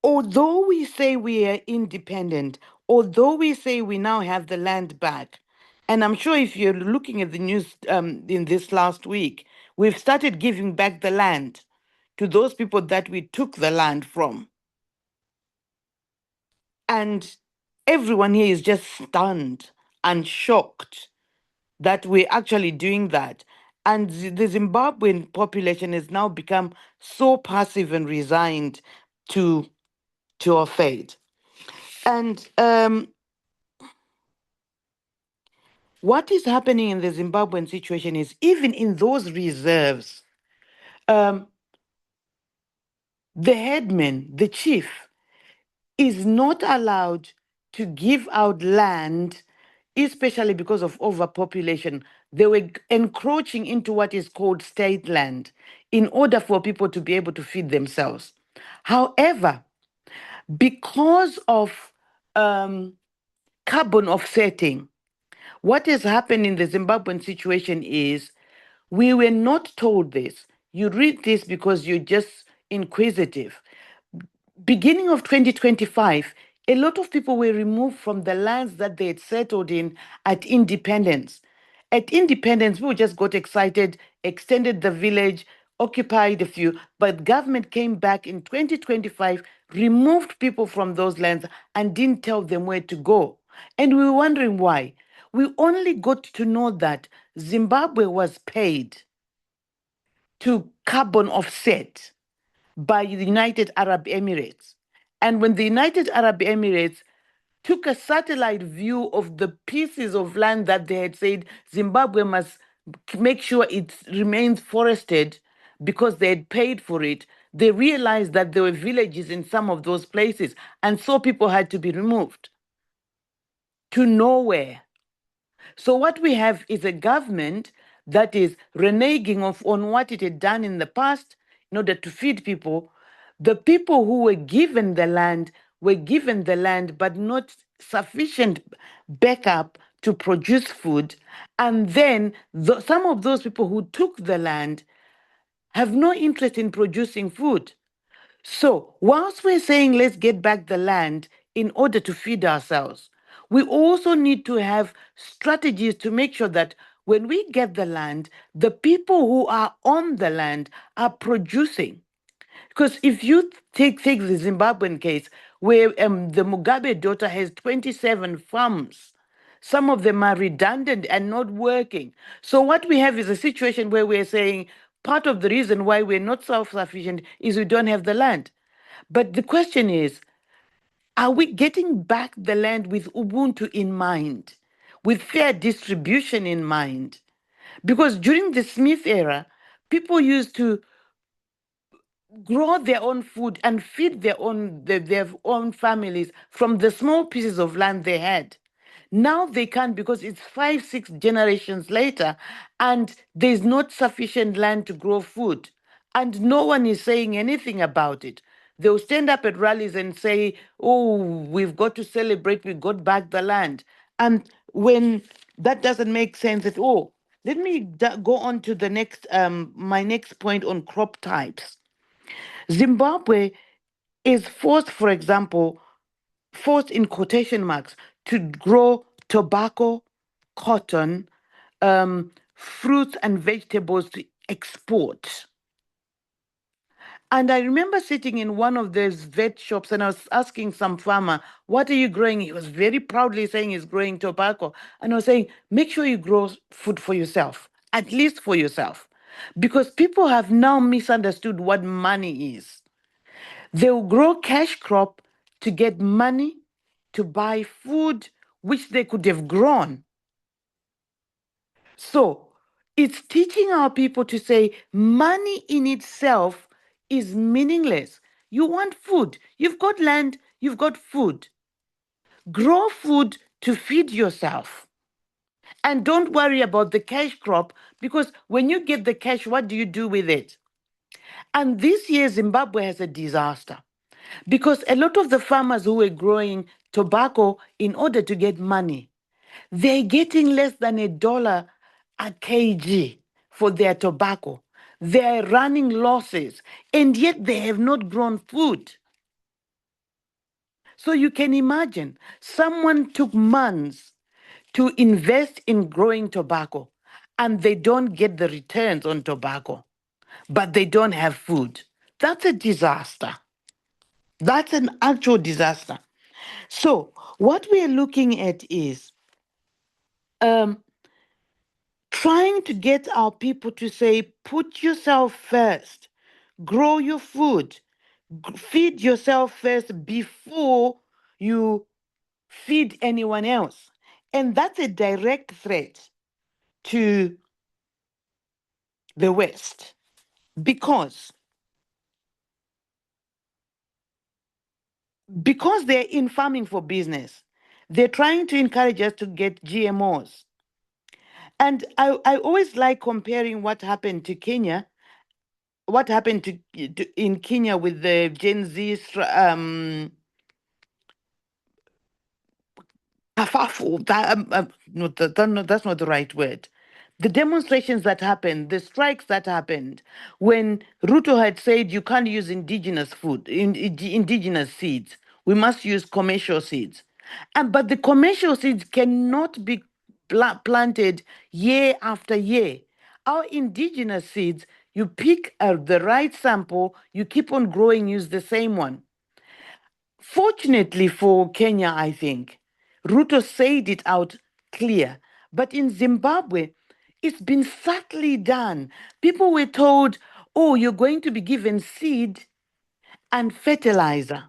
although we say we are independent, although we say we now have the land back, and I'm sure if you're looking at the news in this last week, we've started giving back the land to those people that we took the land from. And everyone here is just stunned and shocked that we're actually doing that. And the Zimbabwean population has now become so passive and resigned to our fate. And what is happening in the Zimbabwean situation is even in those reserves, the headman, the chief, is not allowed to give out land, especially because of overpopulation. They were encroaching into what is called state land in order for people to be able to feed themselves. However, because of carbon offsetting, what has happened in the Zimbabwean situation is we were not told this. You read this because you're just inquisitive. Beginning of 2025, a lot of people were removed from the lands that they had settled in at independence. At independence, people just got excited, extended the village, occupied a few, but government came back in 2025, removed people from those lands and didn't tell them where to go. And we were wondering why. We only got to know that Zimbabwe was paid to carbon offset by the United Arab Emirates. And when the United Arab Emirates took a satellite view of the pieces of land that they had said Zimbabwe must make sure it remains forested because they had paid for it, they realized that there were villages in some of those places. And so people had to be removed to nowhere. So what we have is a government that is reneging on what it had done in the past in order to feed people. The people who were given the land were given the land, but not sufficient backup to produce food. And then some of those people who took the land have no interest in producing food. So, whilst we're saying let's get back the land in order to feed ourselves, we also need to have strategies to make sure that when we get the land, the people who are on the land are producing. Because if you take the Zimbabwean case, where the Mugabe daughter has 27 farms, some of them are redundant and not working. So what we have is a situation where we're saying part of the reason why we're not self-sufficient is we don't have the land. But the question is, are we getting back the land with Ubuntu in mind, with fair distribution in mind? Because during the Smith era, people used to grow their own food and feed their own families from the small pieces of land they had. Now they can't because it's 5, 6 generations later, and there's not sufficient land to grow food. And no one is saying anything about it. They'll stand up at rallies and say, oh, we've got to celebrate, we got back the land. And when that doesn't make sense at all. Let me go on to the next, my next point on crop types. Zimbabwe is forced, for example, forced in quotation marks, to grow tobacco, cotton, fruits and vegetables to export. And I remember sitting in one of those vet shops and I was asking some farmer, what are you growing? He was very proudly saying he's growing tobacco. And I was saying, make sure you grow food for yourself, at least for yourself. Because people have now misunderstood what money is. They'll grow cash crop to get money to buy food which they could have grown. So it's teaching our people to say money in itself is meaningless. You want food. You've got land, you've got food. Grow food to feed yourself. And don't worry about the cash crop, because when you get the cash, what do you do with it? And this year, Zimbabwe has a disaster because a lot of the farmers who were growing tobacco in order to get money, they're getting less than $1 a kg for their tobacco. They're running losses, and yet they have not grown food. So you can imagine someone took months to invest in growing tobacco, and they don't get the returns on tobacco, but they don't have food. That's a disaster. That's an actual disaster. So what we are looking at is trying to get our people to say, put yourself first, grow your food, feed yourself first before you feed anyone else. And that's a direct threat to the West because they're in farming for business. They're trying to encourage us to get GMOs. And I always like comparing what happened to Kenya, in Kenya with the Gen Z kerfuffle. No, that's not the right word. The demonstrations that happened, the strikes that happened, when Ruto had said you can't use indigenous indigenous seeds, we must use commercial seeds. But the commercial seeds cannot be planted year after year. Our indigenous seeds, you pick the right sample, you keep on growing, use the same one. Fortunately for Kenya, I think, Ruto said it out clear. But in Zimbabwe, it's been subtly done. People were told, oh, you're going to be given seed and fertilizer.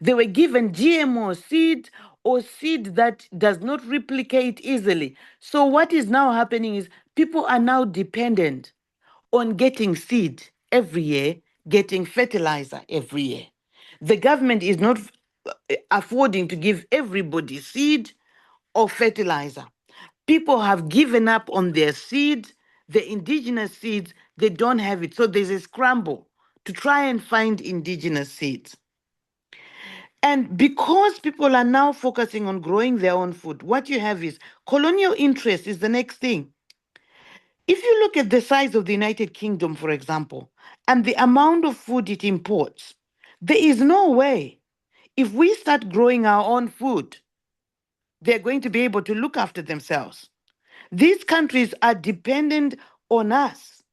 They were given GMO seed or seed that does not replicate easily. So what is now happening is people are now dependent on getting seed every year, getting fertilizer every year. The government is not affording to give everybody seed or fertilizer. People have given up on their seed, the indigenous seeds, they don't have it. So there's a scramble to try and find indigenous seeds. And because people are now focusing on growing their own food, what you have is colonial interest is the next thing. If you look at the size of the United Kingdom, for example, and the amount of food it imports, there is no way, if we start growing our own food, they're going to be able to look after themselves. These countries are dependent on us,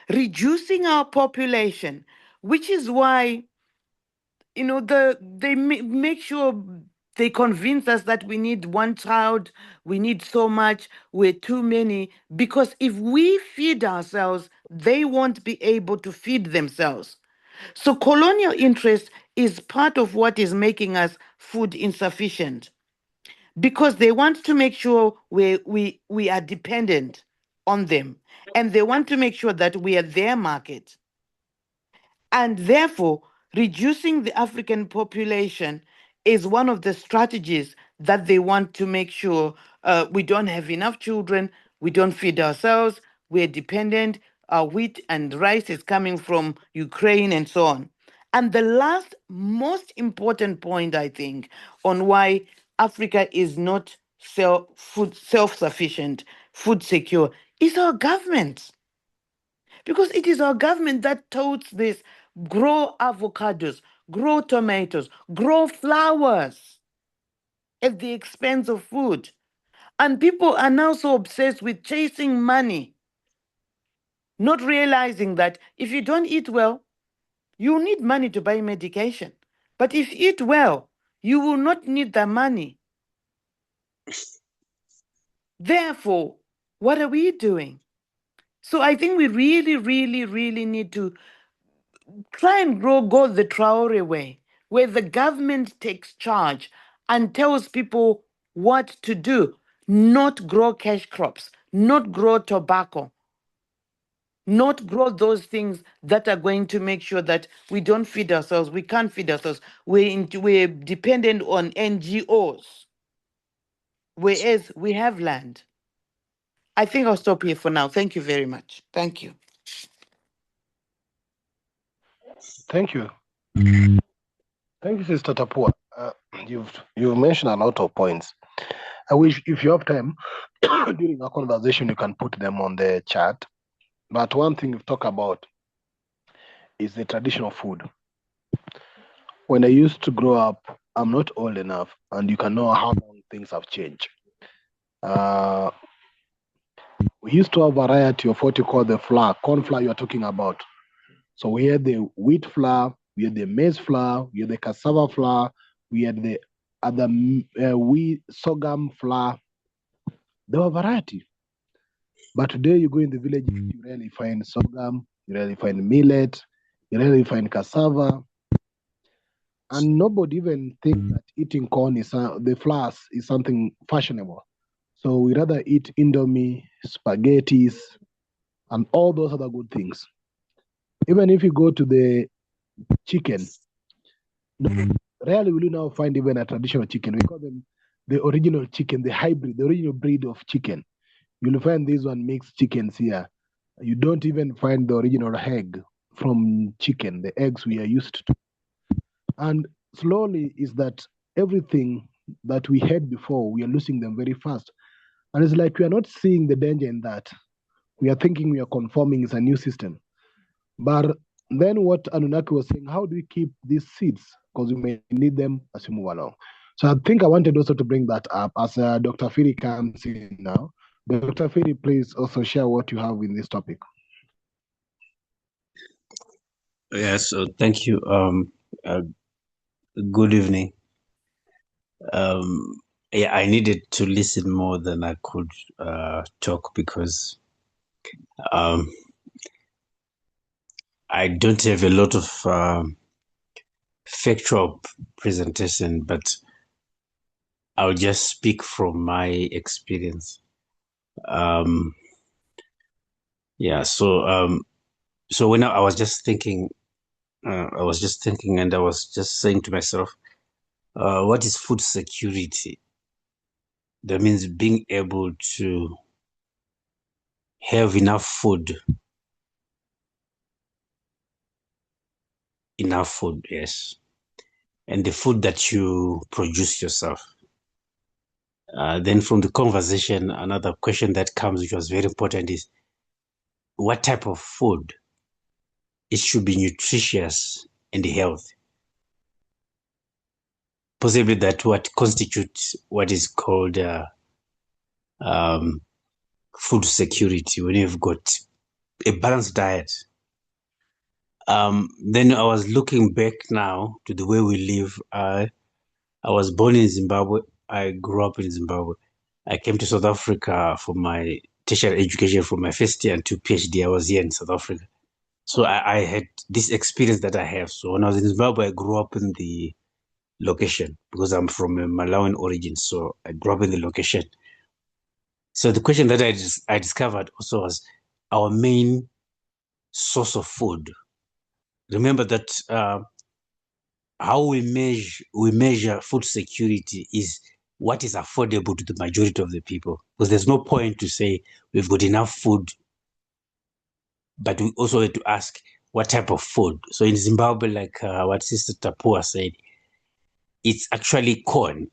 reducing our population, which is why, they make sure they convince us that we need one child, we need so much, we're too many, because if we feed ourselves, they won't be able to feed themselves. So colonial interest is part of what is making us food insufficient, because they want to make sure we are dependent on them, and they want to make sure that we are their market. And therefore, reducing the African population is one of the strategies that they want to make sure we don't have enough children, we don't feed ourselves, we're dependent, our wheat and rice is coming from Ukraine and so on. And the last most important point, I think, on why Africa is not self-sufficient, food secure, is our government. Because it is our government that totes this: grow avocados, grow tomatoes, grow flowers at the expense of food. And people are now so obsessed with chasing money, not realizing that if you don't eat well, you need money to buy medication. But if you eat well, you will not need the money. Therefore, what are we doing? So I think we really, really, really need to try and go the Traore way, where the government takes charge and tells people what to do, not grow cash crops, not grow tobacco, not grow those things that are going to make sure that we don't feed ourselves, we can't feed ourselves. We're dependent on NGOs, whereas we have land. I think I'll stop here for now. Thank you very much. Thank you. Thank you. Thank you, Sister Tapuwa. You've mentioned a lot of points. I wish if you have time during our conversation, you can put them on the chat. But one thing you've talked about is the traditional food. When I used to grow up, I'm not old enough, and you can know how long things have changed. We used to have a variety of what you call the flour, corn flour you're talking about. So we had the wheat flour, we had the maize flour, we had the cassava flour, we had the other wheat sorghum flour. There were variety. But today you go in the village, you rarely find sorghum, you rarely find millet, you rarely find cassava. And nobody even thinks that eating corn is the flour is something fashionable. So we rather eat indomie, spaghettis, and all those other good things. Even if you go to the chicken, rarely will you now find even a traditional chicken. We call them the original chicken, the hybrid, the original breed of chicken. You'll find these one mixed chickens here. You don't even find the original egg from chicken, the eggs we are used to. And slowly is that everything that we had before, we are losing them very fast. And it's like we are not seeing the danger in that. We are thinking we are conforming is a new system. But then what Anunnaki was saying, how do we keep these seeds? Because we may need them as we move along. So I think I wanted also to bring that up as Dr. Phiri comes in now. Dr. Phiri, please also share what you have in this topic. Yes, so thank you. Good evening. Yeah, I needed to listen more than I could talk because I don't have a lot of factual presentation, but I'll just speak from my experience. Yeah, so when I was just thinking, and I was just saying to myself, what is food security? That means being able to have enough food. Enough food, yes. And the food that you produce yourself. Then from the conversation, another question that comes, which was very important, is what type of food? It should be nutritious and healthy. Possibly that what constitutes what is called food security, when you've got a balanced diet. Then I was looking back now to the way we live. I was born in Zimbabwe. I grew up in Zimbabwe. I came to South Africa for my tertiary education for my first year and 2 PhD. I was here in South Africa. So I had this experience that I have. So when I was in Zimbabwe, I grew up in the location because I'm from a Malawian origin. So I grew up in the location. So the question that I discovered also was our main source of food. Remember that how we measure food security is what is affordable to the majority of the people. Because there's no point to say we've got enough food, but we also have to ask what type of food. So in Zimbabwe, like what Sister Tapuwa said, it's actually corn.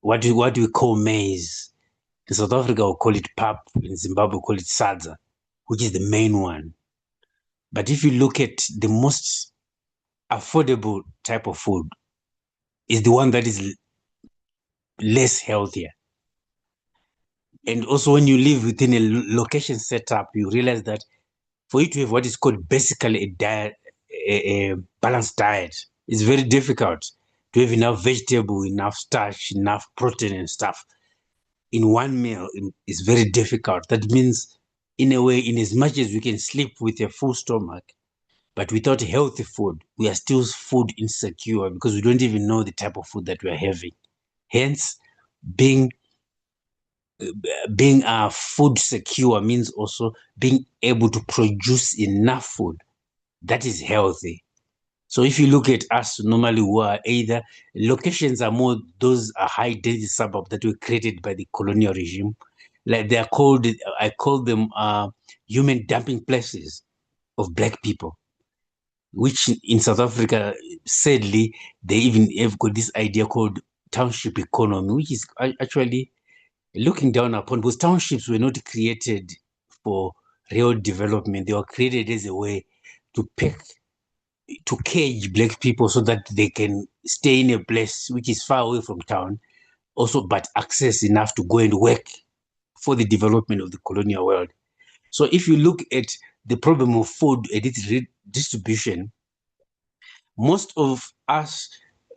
What do we call maize? In South Africa, we call it pap. In Zimbabwe, we call it sadza, which is the main one. But if you look at the most affordable type of food, is the one that is less healthier. And also when you live within a location setup, you realize that for you to have what is called basically a diet, a balanced diet, it's very difficult to have enough vegetable, enough starch, enough protein and stuff in one meal. Is very difficult. That means, in a way, in as much as we can sleep with a full stomach, but without healthy food, we are still food insecure because we don't even know the type of food that we are having. Hence, being food secure means also being able to produce enough food that is healthy. So if you look at us normally, who are either locations are more, those are high density suburbs that were created by the colonial regime. Like they are called, I call them human dumping places of Black people, which in South Africa, sadly, they even have got this idea called township economy, which is actually looking down upon, because townships were not created for real development. They were created as a way to cage Black people so that they can stay in a place which is far away from town, also, but access enough to go and work for the development of the colonial world. So if you look at the problem of food and its redistribution, most of us,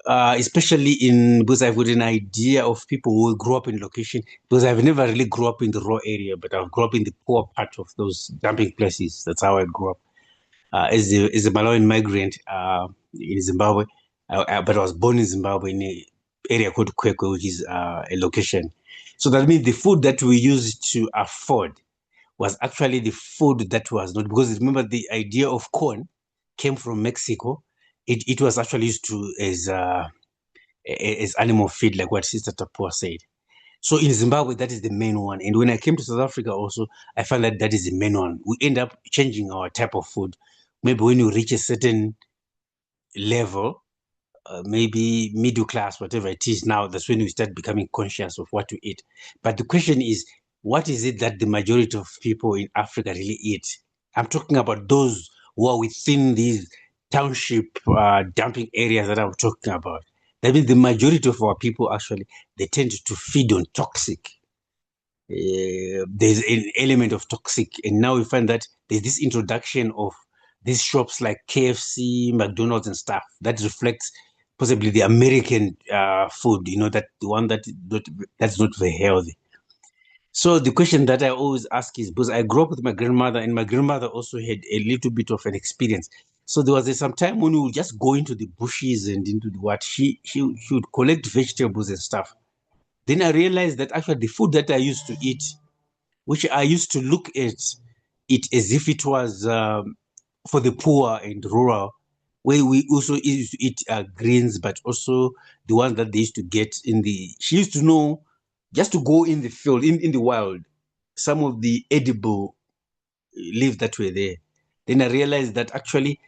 especially in, because I've got an idea of people who grew up in location, because I've never really grew up in the raw area, but I grew up in the poor part of those dumping places. That's how I grew up. As a Malawian migrant in Zimbabwe, but I was born in Zimbabwe in an area called Kwekwe, which is a location. So that means the food that we used to afford was actually the food that was not, because remember the idea of corn came from Mexico. It was actually used to as animal feed, like what Sister Tapuwa said. So in Zimbabwe, that is the main one. And when I came to South Africa also, I found that that is the main one. We end up changing our type of food. Maybe when you reach a certain level, maybe middle class, whatever it is now, that's when we start becoming conscious of what to eat. But the question is, what is it that the majority of people in Africa really eat? I'm talking about those who are within these township dumping areas that I'm talking about. That means the majority of our people actually, they tend to feed on toxic. There's an element of toxic, and now we find that there's this introduction of these shops like KFC, McDonald's, and stuff that reflects possibly the American food. You know, that the one that's not very healthy. So the question that I always ask is, because I grew up with my grandmother, and my grandmother also had a little bit of an experience. So there was some time when we would just go into the bushes and into the what she would collect vegetables and stuff. Then I realized that actually the food that I used to eat, which I used to look at it as if it was for the poor and rural, where we also used to eat greens, but also the ones that they used to get in the, she used to know just to go in the field, in the wild, some of the edible leaves that were there. Then I realized that actually,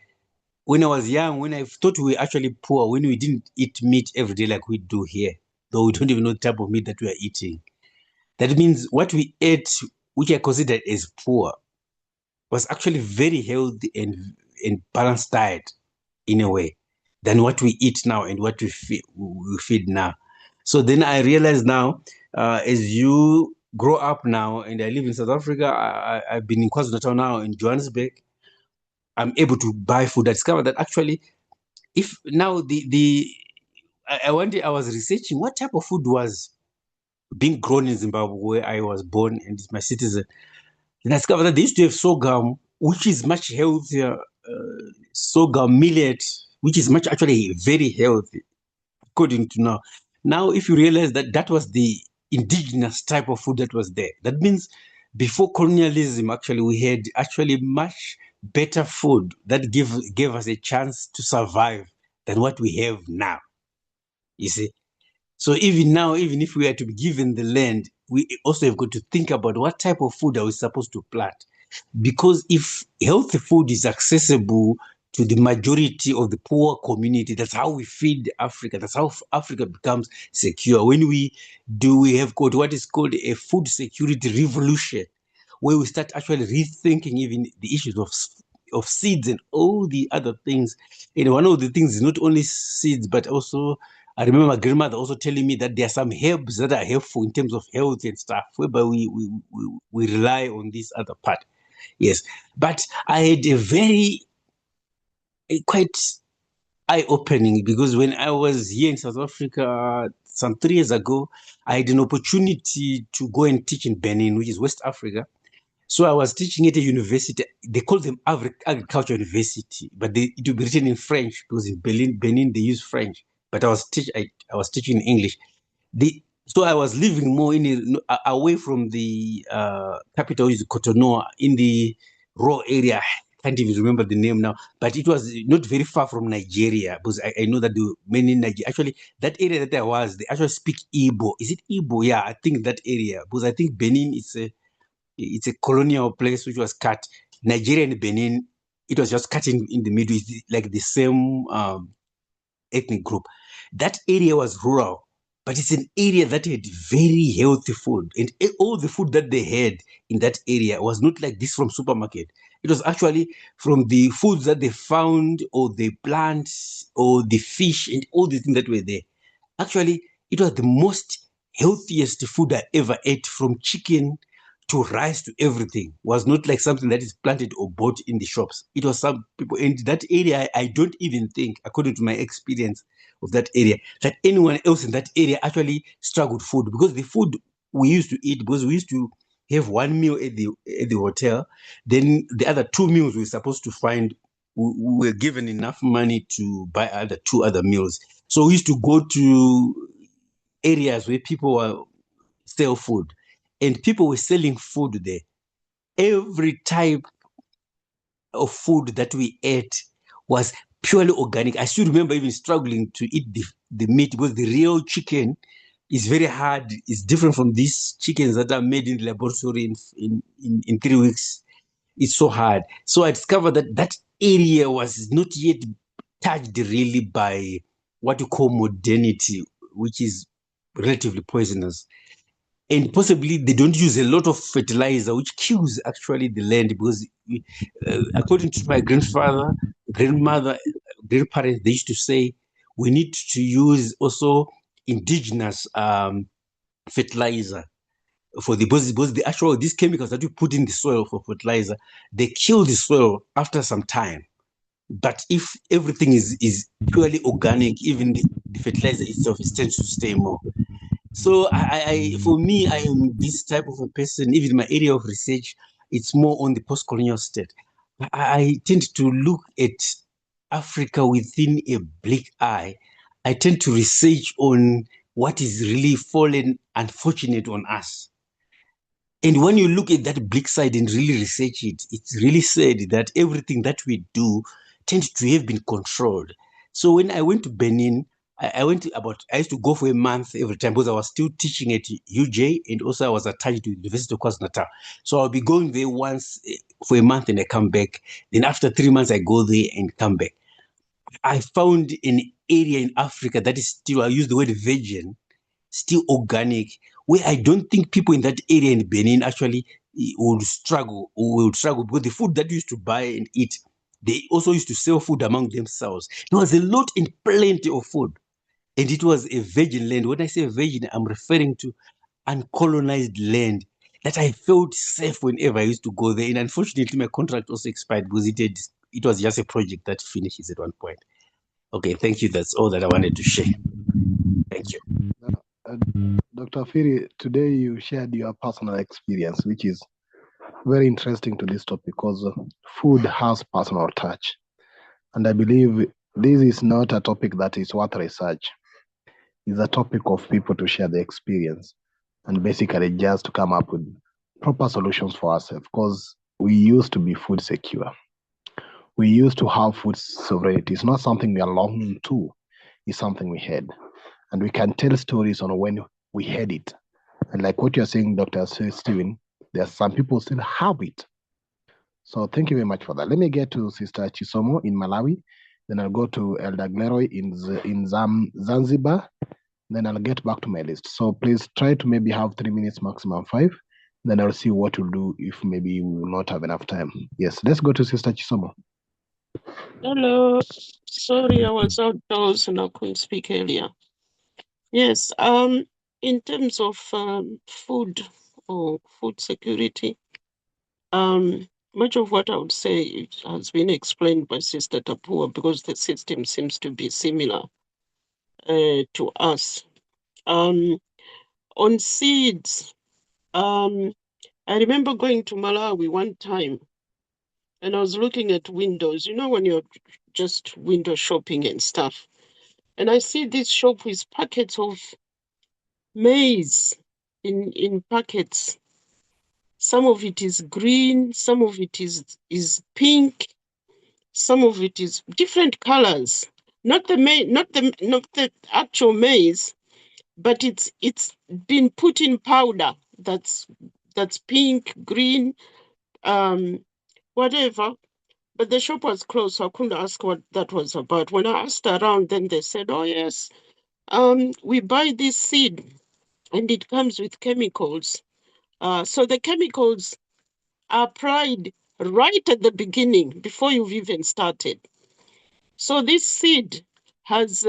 when I was young, when I thought we were actually poor, when we didn't eat meat every day like we do here, though we don't even know the type of meat that we are eating. That means what we ate, which I considered as poor, was actually very healthy and balanced diet in a way than what we eat now and what we feed now. So then I realized now, as you grow up now, and I live in South Africa, I've been in KwaZulu-Natal now, in Johannesburg, I'm able to buy food. I discovered that actually, if now I one day I was researching what type of food was being grown in Zimbabwe, where I was born and is my citizen. Then I discovered that they used to have sorghum, which is much healthier, sorghum millet, which is much actually very healthy, according to now. Now, if you realize that that was the indigenous type of food that was there, that means before colonialism, actually, we had actually much better food that gave us a chance to survive than what we have now. You see? So even now, even if we are to be given the land, we also have got to think about what type of food are we supposed to plant. Because if healthy food is accessible to the majority of the poor community, that's how we feed Africa. That's how Africa becomes secure. When we have got what is called a food security revolution, where we start actually rethinking even the issues of seeds and all the other things. And one of the things is not only seeds, but also I remember my grandmother also telling me that there are some herbs that are helpful in terms of health and stuff, whereby we rely on this other part. Yes, but I had quite eye-opening, because when I was here in South Africa some 3 years ago, I had an opportunity to go and teach in Benin, which is West Africa. So I was teaching at a university. They call them agriculture university, but it will be written in French, because in Benin they use French. But I was teaching in English. So I was living more away from the capital, is Cotonou, in the raw area. I can't even remember the name now, but it was not very far from Nigeria, because I know that the many Nigeria, actually that area that I was, they actually speak Igbo. Is it Igbo? Yeah, I think that area, because I think Benin it's a colonial place which was cut. Nigeria and Benin, it was just cut in the middle, it's like the same ethnic group. That area was rural, but it's an area that had very healthy food, and all the food that they had in that area was not like this from supermarket. It was actually from the foods that they found, or the plants, or the fish, and all the things that were there. Actually, it was the most healthiest food I ever ate, from chicken to rice to everything. Was not like something that is planted or bought in the shops. It was some people in that area. I don't even think, according to my experience of that area, that anyone else in that area actually struggled food, because the food we used to eat, because we used to have one meal at the hotel, then the other 2 meals we were supposed to find. We were given enough money to buy two other meals. So we used to go to areas where people sell food, and people were selling food there. Every type of food that we ate was purely organic. I still remember even struggling to eat the meat, because the real chicken is very hard. It's different from these chickens that are made in the laboratory in 3 weeks. It's so hard. So I discovered that area was not yet touched really by what you call modernity, which is relatively poisonous. And possibly they don't use a lot of fertilizer, which kills actually the land, because according to my grandfather, grandmother, grandparents, they used to say we need to use also indigenous fertilizer for because these chemicals that you put in the soil for fertilizer, they kill the soil after some time. But if everything is purely organic, even the fertilizer itself tends to stay more. So for me, I am this type of a person. Even my area of research, it's more on the post-colonial state. I tend to look at Africa within a bleak eye. I tend to research on what is really fallen unfortunate on us. And when you look at that bleak side and really research it, it's really said that everything that we do tends to have been controlled. So when I went to Benin, I used to go for a month every time, because I was still teaching at UJ, and also I was attached to the University of KwaZulu-Natal. So I'll be going there once for a month and I come back. Then after 3 months, I go there and come back. I found an area in Africa that is still, I use the word virgin, still organic, where I don't think people in that area in Benin actually will struggle because the food that we used to buy and eat, they also used to sell food among themselves. There was a lot and plenty of food, and it was a virgin land. When I say virgin, I'm referring to uncolonized land that I felt safe whenever I used to go there. And unfortunately, my contract also expired because it was just a project that finishes at one point. Okay, thank you. That's all that I wanted to share. Thank you. Dr. Phiri, today you shared your personal experience, which is very interesting to this topic, because food has personal touch. And I believe this is not a topic that is worth research. It's a topic of people to share the experience and basically just to come up with proper solutions for ourselves, because we used to be food secure. We used to have food sovereignty. It's not something we are longing to, it's something we had. And we can tell stories on when we had it. And like what you're saying, Dr. Stephen, there are some people still have it. So thank you very much for that. Let me get to Sister Chisomo in Malawi. Then I'll go to Elder Gleroy in Zanzibar. Then I'll get back to my list. So please try to maybe have 3 minutes, maximum 5. Then I'll see what we'll do if maybe we will not have enough time. Yes, let's go to Sister Chisomo. Hello. Sorry, I was outdoors and I couldn't speak earlier. Yes, in terms of food or food security, much of what I would say has been explained by Sister Tapuwa because the system seems to be similar to us. On seeds, I remember going to Malawi one time and I was looking at windows, when you're just window shopping and stuff. And I see this shop with packets of maize in packets. Some of it is green, some of it is pink, some of it is different colors. Not the actual maize, but it's been put in powder that's pink, green, whatever. But the shop was closed, so I couldn't ask what that was about. When I asked around, then they said, "Oh yes, we buy this seed, and it comes with chemicals. So the chemicals are applied right at the beginning before you've even started. So this seed has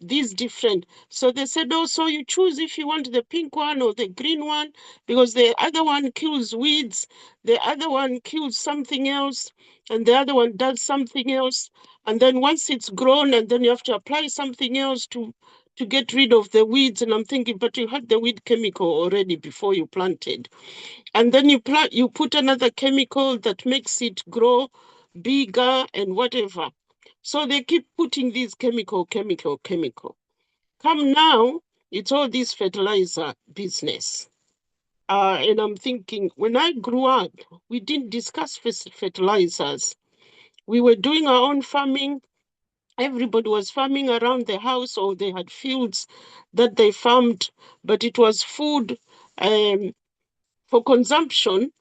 these different. So they said, oh, so you choose if you want the pink one or the green one, because the other one kills weeds, the other one kills something else, and the other one does something else. And then once it's grown, and then you have to apply something else to get rid of the weeds." And I'm thinking, but you had the weed chemical already before you planted. And then you put another chemical that makes it grow bigger and whatever. So they keep putting these chemical. Come now, it's all this fertilizer business. And I'm thinking, when I grew up, we didn't discuss fertilizers. We were doing our own farming. Everybody was farming around the house, or they had fields that they farmed, but it was food for consumption.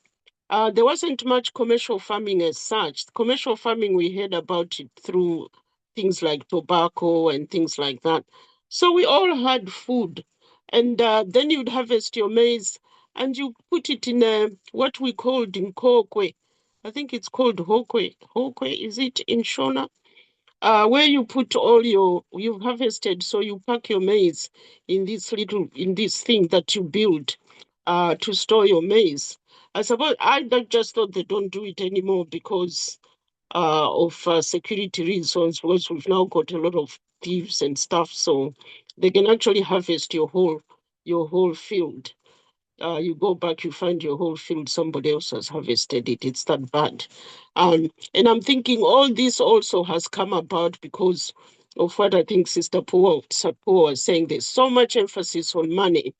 There wasn't much commercial farming as such. Commercial farming, we heard about it through things like tobacco and things like that. So we all had food. And then you'd harvest your maize and you put it in what we called in Kokwe. I think it's called Hokwe. Hokwe, is it in Shona? Where you put all you've harvested, so you pack your maize in this thing that you build to store your maize. I suppose just thought they don't do it anymore because of security reasons, because we've now got a lot of thieves and stuff, so they can actually harvest your whole field. You go back, you find your whole field, somebody else has harvested it. It's that bad. And I'm thinking all this also has come about because of what I think Sister Paul was saying. There's so much emphasis on money.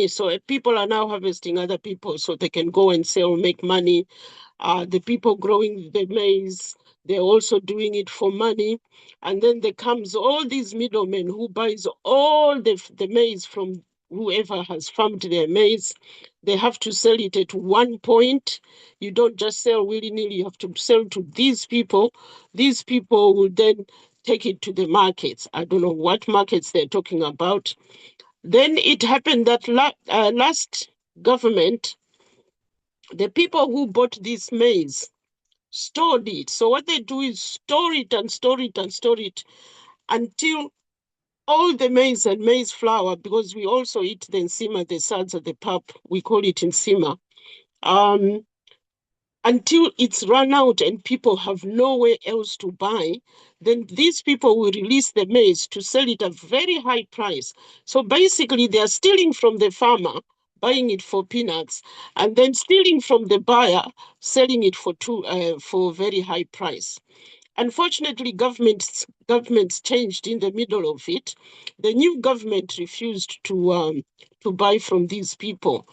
So people are now harvesting other people so they can go and sell, make money. The people growing the maize, they're also doing it for money. And then there comes all these middlemen who buys all the maize from whoever has farmed their maize. They have to sell it at one point. You don't just sell willy-nilly, you have to sell to these people. These people will then take it to the markets. I don't know what markets they're talking about. Then it happened that last government, the people who bought this maize stored it. So what they do is store it and store it and store it until all the maize and maize flour, because we also eat the nsima, the suds of the pap, we call it nsima, until it's run out and people have nowhere else to buy. Then these people will release the maize to sell it at a very high price. So basically they are stealing from the farmer, buying it for peanuts, and then stealing from the buyer, selling it for a very high price. Unfortunately, governments changed in the middle of it. The new government refused to buy from these people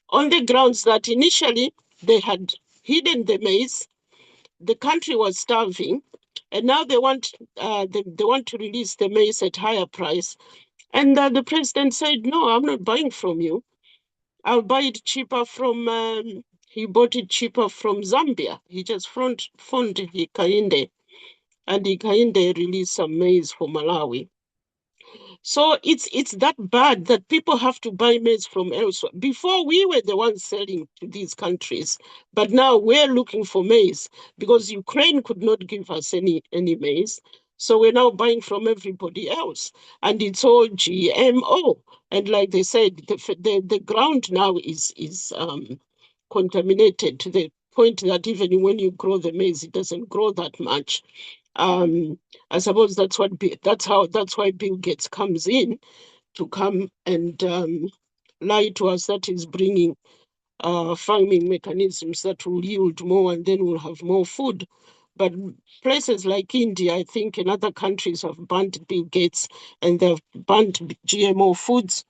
on the grounds that initially they had hidden the maize, the country was starving, and now they want to release the maize at higher price. And the president said, "No, I'm not buying from you. I'll buy it cheaper from." He bought it cheaper from Zambia. He just phoned Hikainde, and Hikainde released some maize for Malawi. So it's that bad that people have to buy maize from elsewhere. Before, we were the ones selling to these countries, but now we're looking for maize because Ukraine could not give us any maize. So we're now buying from everybody else, and it's all GMO. And like they said, the ground now is contaminated to the point that even when you grow the maize, it doesn't grow that much. I suppose that's why Bill Gates comes in to come and lie to us that is bringing farming mechanisms that will yield more, and then we'll have more food. But places like India, I think, and other countries have banned Bill Gates, and they've banned GMO foods.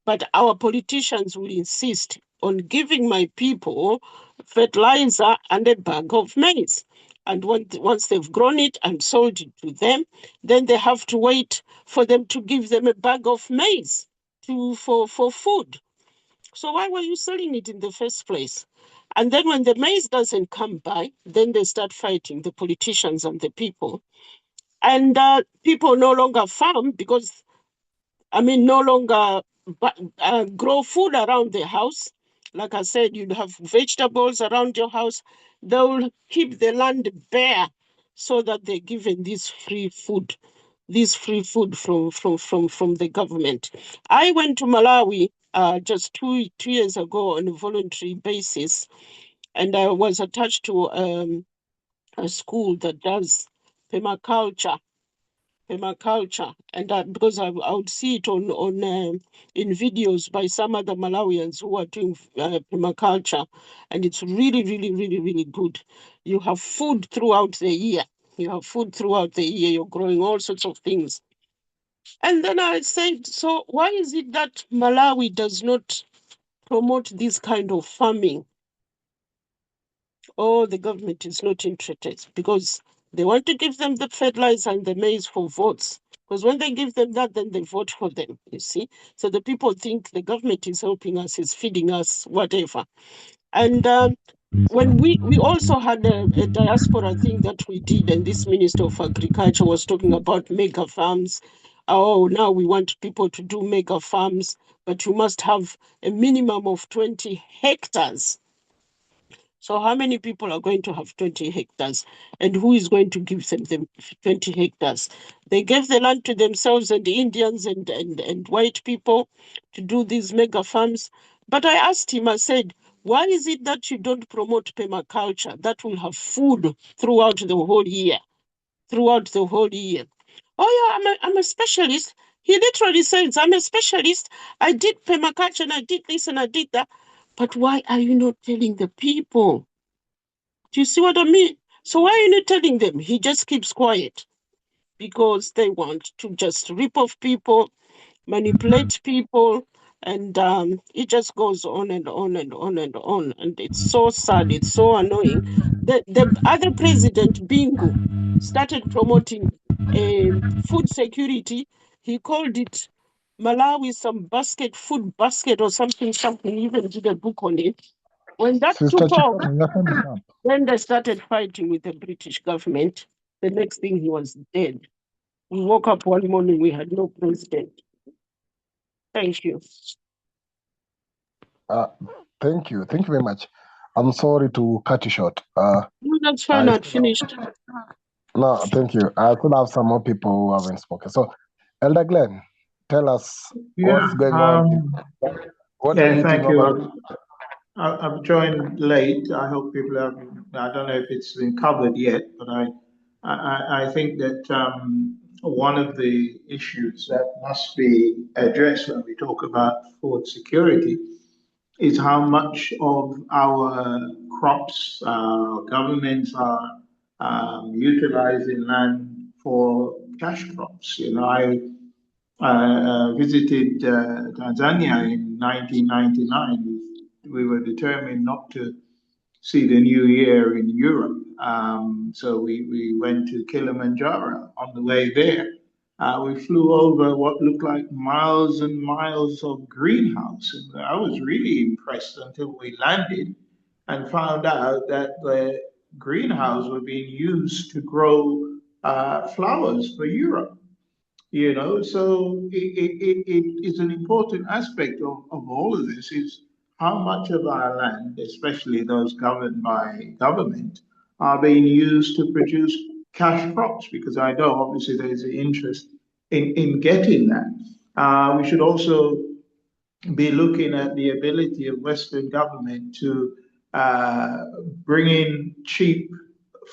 But our politicians will insist on giving my people fertilizer and a bag of maize. And once they've grown it and sold it to them, then they have to wait for them to give them a bag of maize for food. So why were you selling it in the first place? And then when the maize doesn't come by, then they start fighting, the politicians and the people. And people no longer farm because, no longer grow food around the house. Like I said, you'd have vegetables around your house. They'll keep the land bare so that they're given this free food from the government. I went to Malawi just two years ago on a voluntary basis, and I was attached to a school that does permaculture, and because I would see it on in videos by some other Malawians who are doing permaculture, and it's really, really, really, really good. You have food throughout the year. You're growing all sorts of things. And then I said, so why is it that Malawi does not promote this kind of farming? Oh, the government is not interested because they want to give them the fertilizer and the maize for votes. Because when they give them that, then they vote for them, you see. So the people think the government is helping us, is feeding us, whatever. And when we also had a diaspora thing that we did, and this Minister of Agriculture was talking about mega farms. Oh, now we want people to do mega farms, but you must have a minimum of 20 hectares. So how many people are going to have 20 hectares? And who is going to give them 20 hectares? They gave the land to themselves and the Indians and white people to do these mega farms. But I asked him, I said, why is it that you don't promote permaculture that will have food throughout the whole year? Oh yeah, I'm a specialist. He literally says, I'm a specialist. I did permaculture and I did this and I did that. But why are you not telling the people? Do you see what I mean? So why are you not telling them? He just keeps quiet because they want to just rip off people, manipulate people, and it just goes on and on and on and on. And it's so sad. It's so annoying. The other president, Bingu, started promoting food security. He called it Malawi food basket or something. He even did a book on it. When that Sister took off, Chikapa, your hand is up. when they started fighting with the British government, the next thing he was dead. We woke up one morning, we had no president. Thank you. Thank you. Thank you very much. I'm sorry to cut you short. No, that's fine, I I'd finished. No, thank you. I still have some more people who haven't spoken. So, Elder Glenn, tell us what's going on. What are you eating thank over you. I've joined late. I hope people have. I don't know if it's been covered yet, but I think that one of the issues that must be addressed when we talk about food security is how much of our crops, governments are utilizing land for cash crops. I visited Tanzania in 1999. We were determined not to see the new year in Europe. So we went to Kilimanjaro. On the way there, we flew over what looked like miles and miles of greenhouse. And I was really impressed until we landed and found out that the greenhouse were being used to grow flowers for Europe. So it is an important aspect of all of this is how much of our land, especially those governed by government, are being used to produce cash crops, because I know obviously there's an interest in getting that. We should also be looking at the ability of Western government to bring in cheap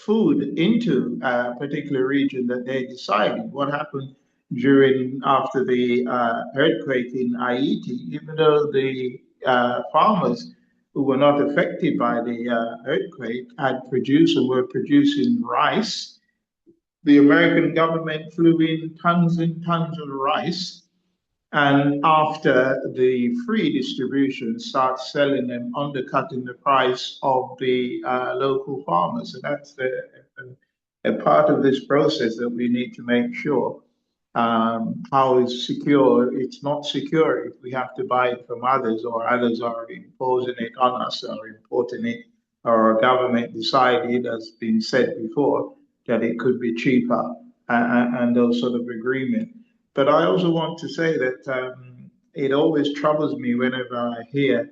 food into a particular region that they decided. What happened after the earthquake in Haiti, even though the farmers who were not affected by the earthquake had produced or were producing rice, the American government flew in tons and tons of rice, and after the free distribution, starts selling them, undercutting the price of the local farmers. And that's a part of this process that we need to make sure how is secure. It's not secure if we have to buy it from others, or others are imposing it on us or importing it, or our government decided, as been said before, that it could be cheaper, and those sort of agreements. But I also want to say that it always troubles me whenever I hear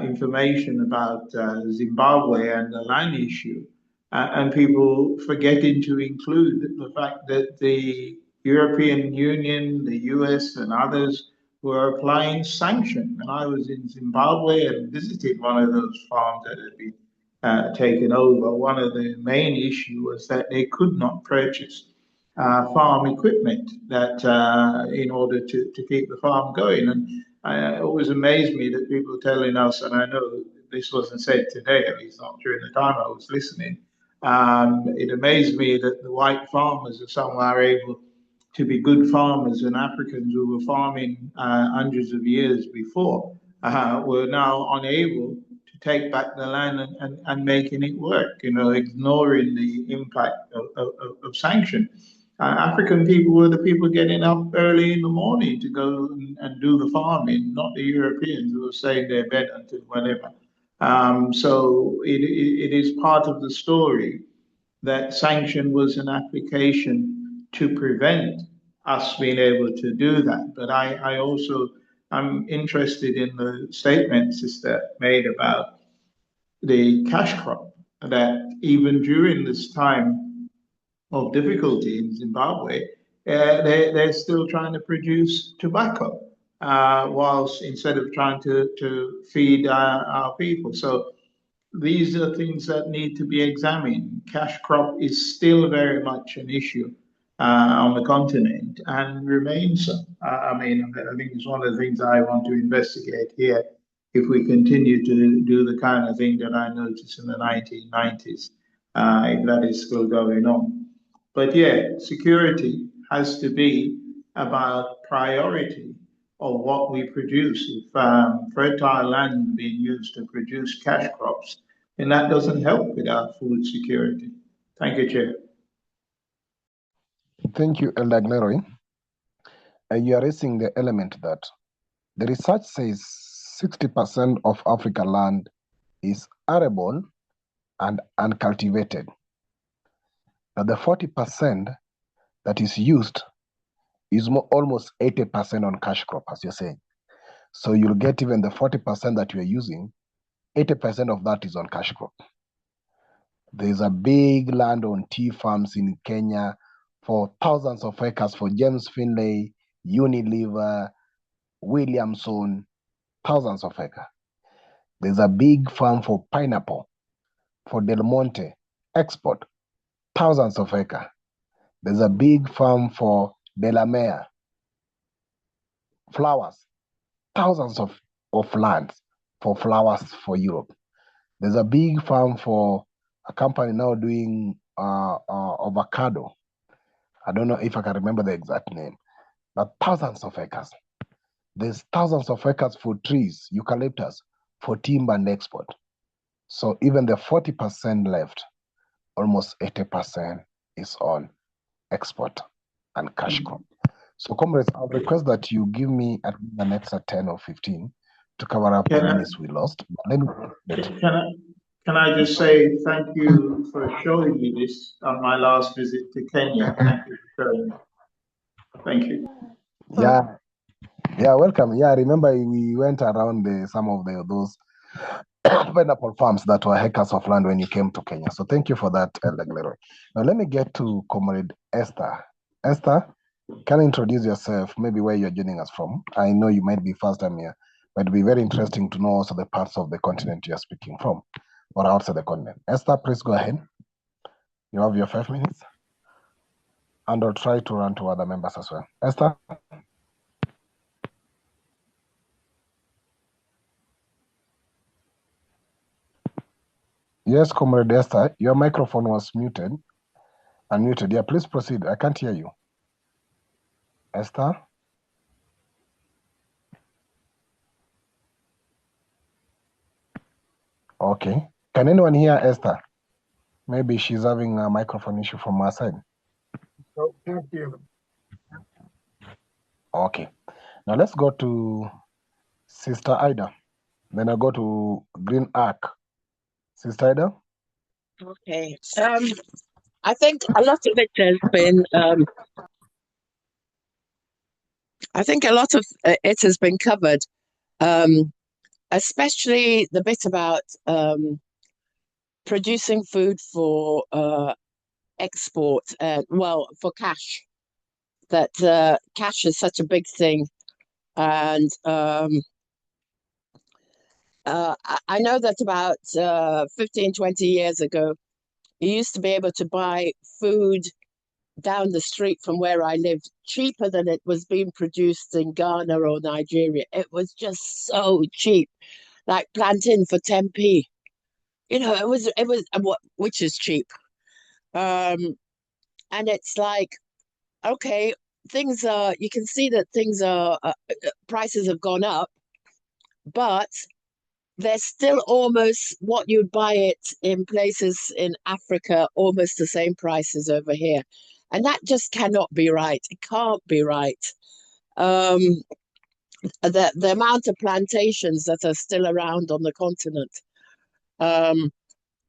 information about Zimbabwe and the land issue, and people forgetting to include the fact that the European Union, the US, and others were applying sanctions. And I was in Zimbabwe and visited one of those farms that had been taken over. One of the main issues was that they could not purchase farm equipment that in order to keep the farm going. And it always amazed me that people telling us, and I know this wasn't said today, at least not during the time I was listening, it amazed me that the white farmers are somehow able to be good farmers, and Africans who were farming hundreds of years before were now unable to take back the land and making it work, ignoring the impact of sanction. African people were the people getting up early in the morning to go and do the farming, not the Europeans who were staying their bed until whenever. So it is part of the story that sanction was an application to prevent us being able to do that. But I also am interested in the statement Sister made about the cash crop, that even during this time of difficulty in Zimbabwe, they're still trying to produce tobacco, whilst instead of trying to feed our people. So these are things that need to be examined. Cash crop is still very much an issue on the continent and remains so. I think it's one of the things I want to investigate here if we continue to do the kind of thing that I noticed in the 1990s, if that is still going on. But yeah, security has to be about priority of what we produce. If fertile land being used to produce cash crops, and that doesn't help with our food security. Thank you, Chair. Thank you, Elder Gleroy. You are raising the element that the research says 60% of African land is arable and uncultivated. Now the 40% that is used is almost 80% on cash crop, as you're saying. So you'll get even the 40% that you're using, 80% of that is on cash crop. There's a big land on tea farms in Kenya for thousands of acres for James Finlay, Unilever, Williamson, thousands of acres. There's a big farm for pineapple for Del Monte, export, thousands of acres. There's a big farm for Delamere, flowers, thousands of lands for flowers for Europe. There's a big farm for a company now doing avocado. I don't know if I can remember the exact name, but thousands of acres. There's thousands of acres for trees, eucalyptus, for timber and export. So even the 40% left, almost 80% is on export and cash crop. So comrades, I'll request that you give me at the next 10 or 15 to cover up the minutes we lost. Let me Can I just say thank you for showing me this on my last visit to Kenya. Thank you for showing me. Thank you. Yeah, welcome. Yeah, remember we went around some of those pineapple farms that were acres of land when you came to Kenya. So thank you for that, Elder Leroy. Now let me get to Comrade Esther. Esther, can you introduce yourself, maybe where you're joining us from? I know you might be first time here, but it'd be very interesting to know also the parts of the continent you're speaking from or outside the continent. Esther, please go ahead. You have your 5 minutes. And I'll try to run to other members as well. Esther? Yes, Comrade Esther, your microphone was muted. Unmuted. Yeah, please proceed. I can't hear you. Esther? Okay. Can anyone hear Esther? Maybe she's having a microphone issue from her side. No, can't hear them. Okay. Now let's go to Sister Ida. Then I'll go to Green Arc. Sister Ida? Okay. I think a lot of it has been. I think a lot of it has been covered, especially the bit about producing food for export. Well, for cash. That cash is such a big thing, and I know that about 15, 20 years ago, you used to be able to buy food down the street from where I lived cheaper than it was being produced in Ghana or Nigeria. It was just so cheap, like plantain for 10p. You know, it was which is cheap. And it's like, okay, things are, you can see that things are, prices have gone up, but they're still almost what you'd buy it in places in Africa, almost the same prices over here. And that just cannot be right. It can't be right. The amount of plantations that are still around on the continent,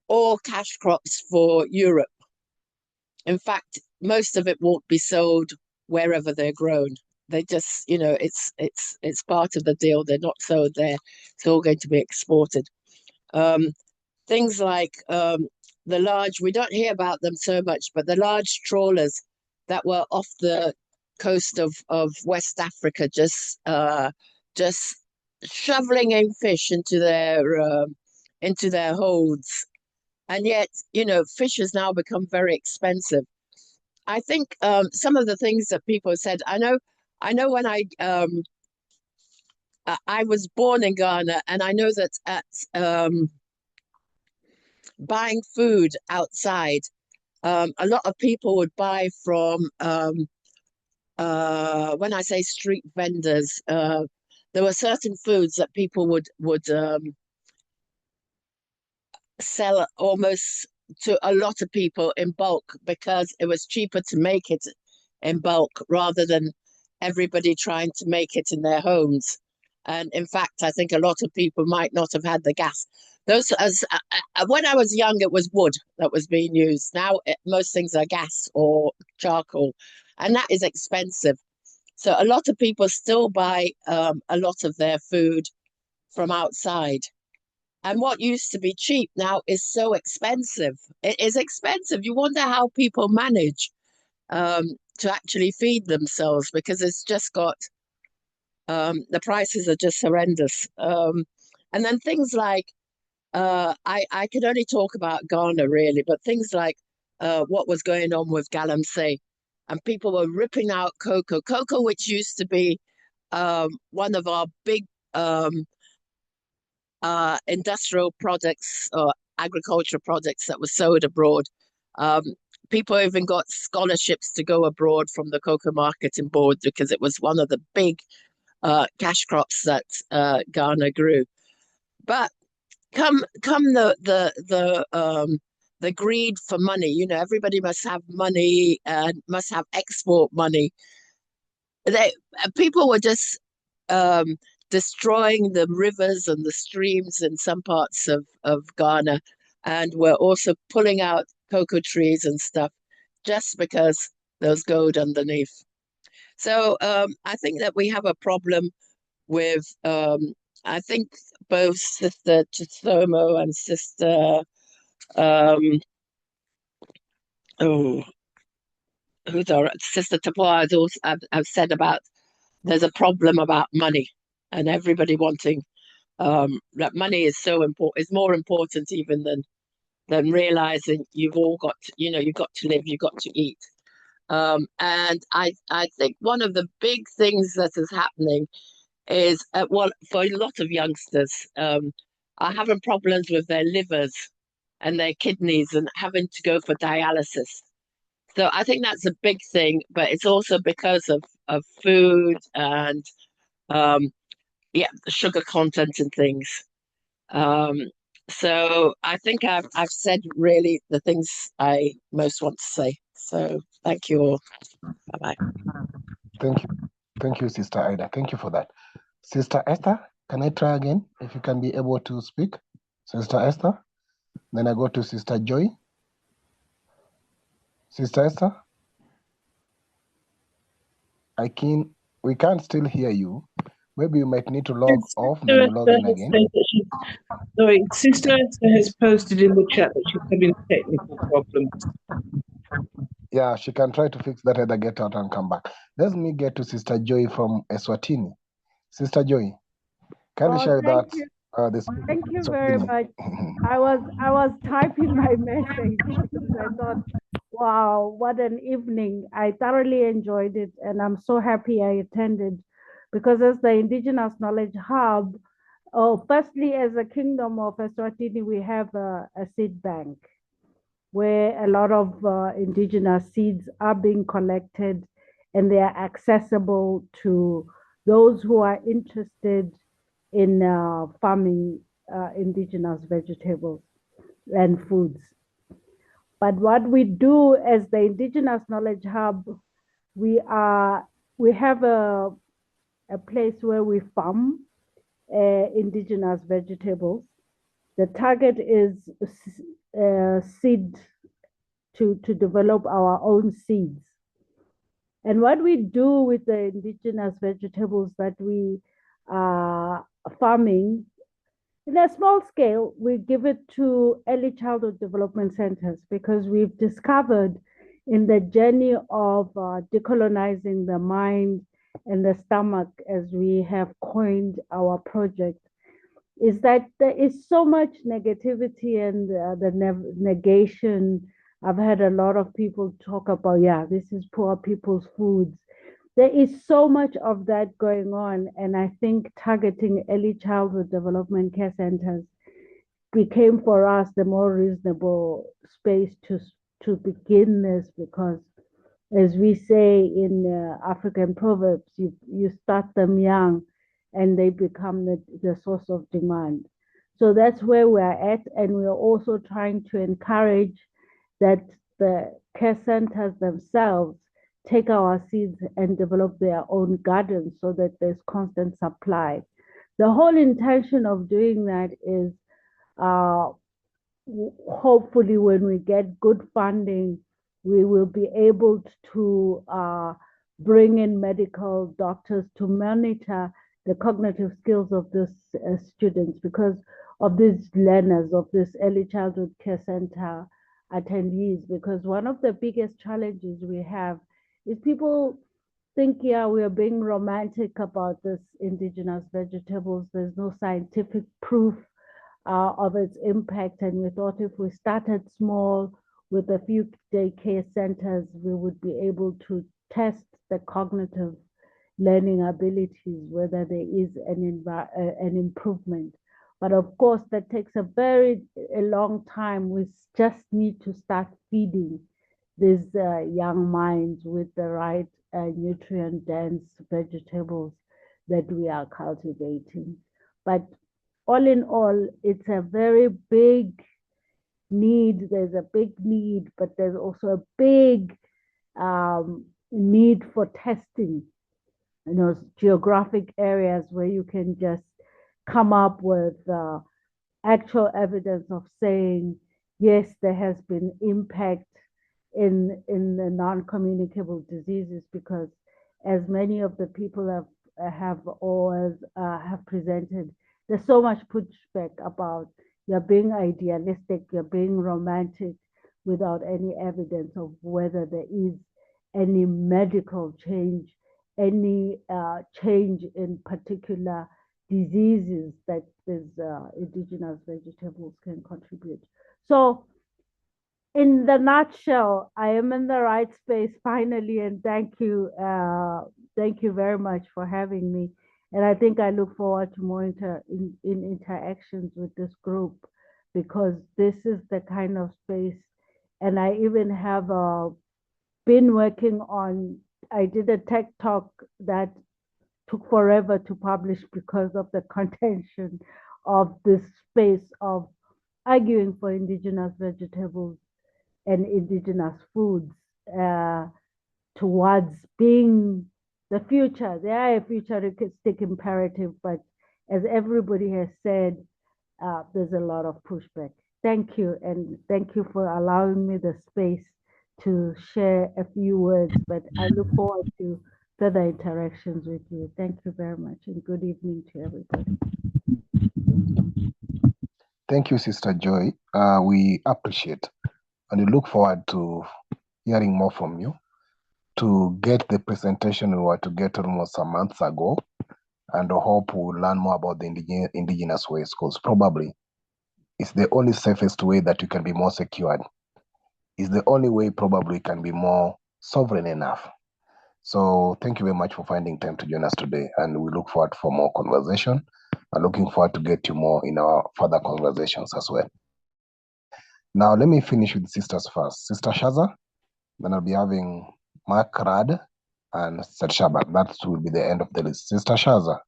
or cash crops for Europe. In fact, most of it won't be sold wherever they're grown. They just, you know, it's part of the deal. They're not sold there. It's all going to be exported. Things like the large, we don't hear about them so much, but the large trawlers that were off the coast of West Africa, just shoveling in fish into their holds. And yet, you know, fish has now become very expensive. I think some of the things that people said, I know when I was born in Ghana, and I know that at buying food outside, a lot of people would buy from when I say street vendors, there were certain foods that people would sell almost to a lot of people in bulk because it was cheaper to make it in bulk rather than everybody trying to make it in their homes. And in fact, I think a lot of people might not have had the gas. When I was young, it was wood that was being used. Now most things are gas or charcoal, and that is expensive. So a lot of people still buy a lot of their food from outside. And what used to be cheap now is so expensive. It is expensive. You wonder how people manage to actually feed themselves, because it's just got the prices are just horrendous. And then things like I could only talk about Ghana really, but things like what was going on with Galamsey, and people were ripping out cocoa, which used to be one of our big industrial products or agricultural products that was sold abroad. People even got scholarships to go abroad from the cocoa marketing board because it was one of the big cash crops that Ghana grew. But come the greed for money, you know, everybody must have money and must have export money. People were just destroying the rivers and the streams in some parts of Ghana, and were also pulling out cocoa trees and stuff just because there was gold underneath. So I think that we have a problem with I think both Sister Chisomo and Sister oh, Sister Tapuwa has also have said about there's a problem about money and everybody wanting that money is so important, is more important even than realizing you've all got to, you've got to live, you've got to eat. And I think one of the big things that is happening is, well, for a lot of youngsters, are having problems with their livers and their kidneys and having to go for dialysis. So I think that's a big thing, but it's also because of food and yeah, the sugar content and things. Um, so I think I've said really the things I most want to say. So thank you all. Bye bye. Thank you, Sister Ida. Thank you for that. Sister Esther, can I try again if you can be able to speak? Sister Esther. Then I go to Sister Joy. Sister Esther, we can't still hear you. Maybe you might need to log off, then you log in again. Sorry, Sister Esther has posted in the chat that she's having technical problems. Yeah, she can try to fix that, either get out and come back. Let me get to Sister Joy from Eswatini. Sister Joy, can you share that? Thank you very much. I was typing my message because I thought, wow, what an evening. I thoroughly enjoyed it, and I'm so happy I attended, because as the Indigenous Knowledge Hub, firstly, as a Kingdom of Eswatini, we have a seed bank where a lot of indigenous seeds are being collected, and they are accessible to those who are interested in farming indigenous vegetables and foods. But what we do as the Indigenous Knowledge Hub, we have a place where we farm indigenous vegetables. The target is seed to develop our own seeds. And what we do with the indigenous vegetables that we are farming, in a small scale, we give it to early childhood development centers, because we've discovered in the journey of decolonizing the mind and the stomach, as we have coined our project, is that there is so much negativity and the negation. I've had a lot of people talk about, yeah, this is poor people's foods. There is so much of that going on. And I think targeting early childhood development care centers became for us the more reasonable space to begin this, because as we say in African proverbs, you start them young and they become the source of demand. So that's where we're at. And we're also trying to encourage that the care centers themselves take our seeds and develop their own gardens so that there's constant supply. The whole intention of doing that is hopefully when we get good funding, we will be able to bring in medical doctors to monitor the cognitive skills of these students, because of these learners, of this early childhood care center attendees. Because one of the biggest challenges we have is people think, yeah, we are being romantic about this indigenous vegetables. There's no scientific proof of its impact. And we thought if we started small with a few daycare centers, we would be able to test the cognitive learning abilities, whether there is an improvement. But of course, that takes a long time. We just need to start feeding these young minds with the right nutrient-dense vegetables that we are cultivating. But all in all, it's a very big need. There's a big need, but there's also a big need for testing. Geographic areas where you can just come up with actual evidence of saying, yes, there has been impact in the non-communicable diseases, because as many of the people have presented, there's so much pushback about you're being idealistic, you're being romantic without any evidence of whether there is any medical change, any change in particular diseases that these indigenous vegetables can contribute. So in the nutshell, I am in the right space finally, and thank you very much for having me. And I think I look forward to more interactions with this group, because this is the kind of space. And I even have been working on, I did a tech talk that took forever to publish because of the contention of this space of arguing for indigenous vegetables and indigenous foods towards being the future. They are a futuristic imperative, but as everybody has said, there's a lot of pushback. Thank you, and thank you for allowing me the space to share a few words, but I look forward to further interactions with you. Thank you very much, and good evening to everybody. Thank you, Sister Joy. We appreciate and we look forward to hearing more from you. To get the presentation we were to get almost some months ago, and I hope we'll learn more about the indigenous ways, because probably it's the only safest way that you can be more secured. It's the only way probably you can be more sovereign enough. So thank you very much for finding time to join us today, and we look forward for more conversation. I'm looking forward to get you more in our further conversations as well. Now let me finish with sisters first. Sister Shaza, then I'll be having Mark Rad and Sister Shaban. That will be the end of the list. Sister Shaza,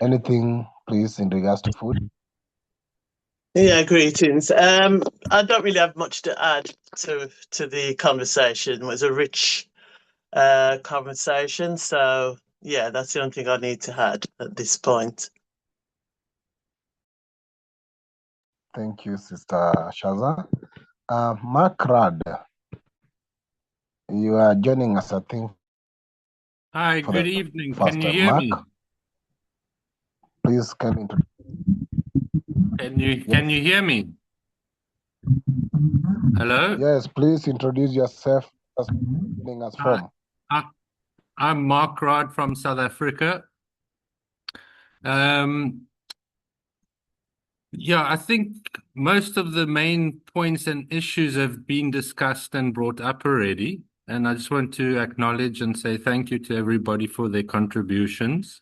anything please in regards to food? Yeah, greetings. I don't really have much to add to the conversation. It was a rich conversation. So yeah, that's the only thing I need to add at this point. Thank you, Sister Shaza. Mark Rad, you are joining us, I think. Hi, good evening. Can you hear Mark, me? please come into. Can you hear me? Hello? Yes, please introduce yourself as joining us from. I'm Mark Rod from South Africa. Yeah, I think most of the main points and issues have been discussed and brought up already. And I just want to acknowledge and say thank you to everybody for their contributions.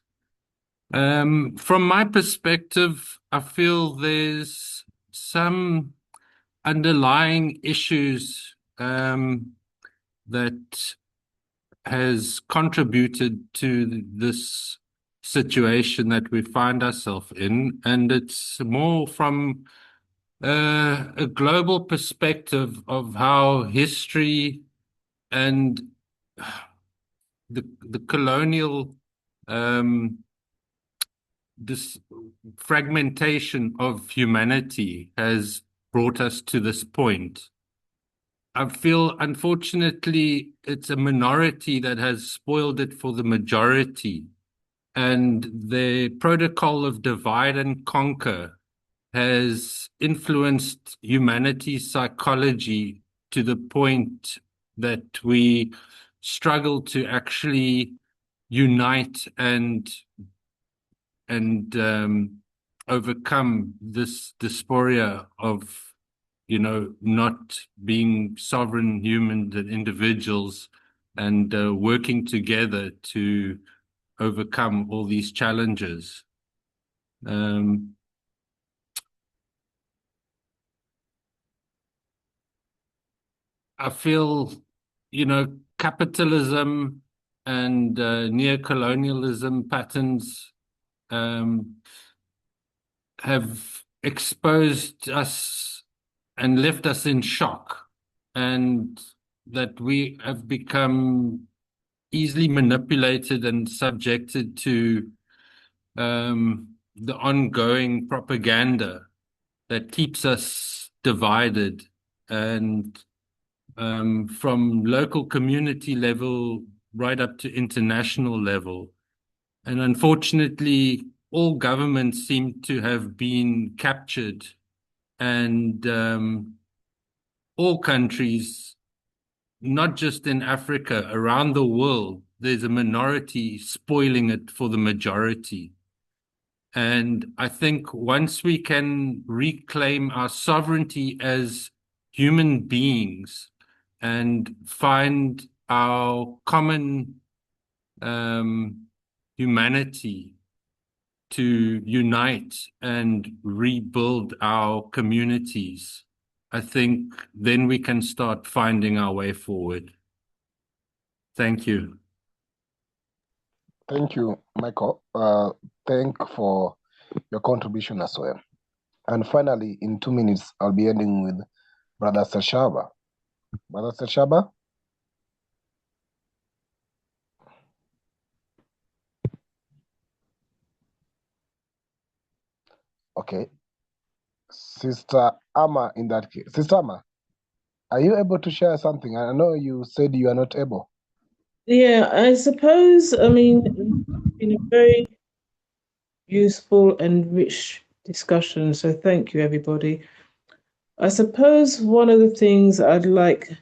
From my perspective, I feel there's some underlying issues that has contributed to this situation that we find ourselves in, and it's more from a global perspective of how history and the colonial this fragmentation of humanity has brought us to this point. I feel, unfortunately, it's a minority that has spoiled it for the majority. And the protocol of divide and conquer has influenced humanity's psychology to the point that we struggle to actually unite and overcome this dysphoria of, not being sovereign human individuals and working together to overcome all these challenges. I feel, capitalism and neocolonialism patterns have exposed us and left us in shock, and that we have become easily manipulated and subjected to the ongoing propaganda that keeps us divided, and from local community level right up to international level. And unfortunately, all governments seem to have been captured, and all countries, not just in Africa, around the world, there's a minority spoiling it for the majority. And I think once we can reclaim our sovereignty as human beings and find our common humanity to unite and rebuild our communities, I think then we can start finding our way forward. Thank you. Thank you, Michael. Thank for your contribution as well. And finally, in 2 minutes, I'll be ending with Brother Seshaba. Brother Seshaba? Okay. Sister Amma, in that case. Sister Amma, are you able to share something? I know you said you are not able. Yeah, I suppose, I mean, it's been a very useful and rich discussion, so thank you, everybody. I suppose one of the things I'd like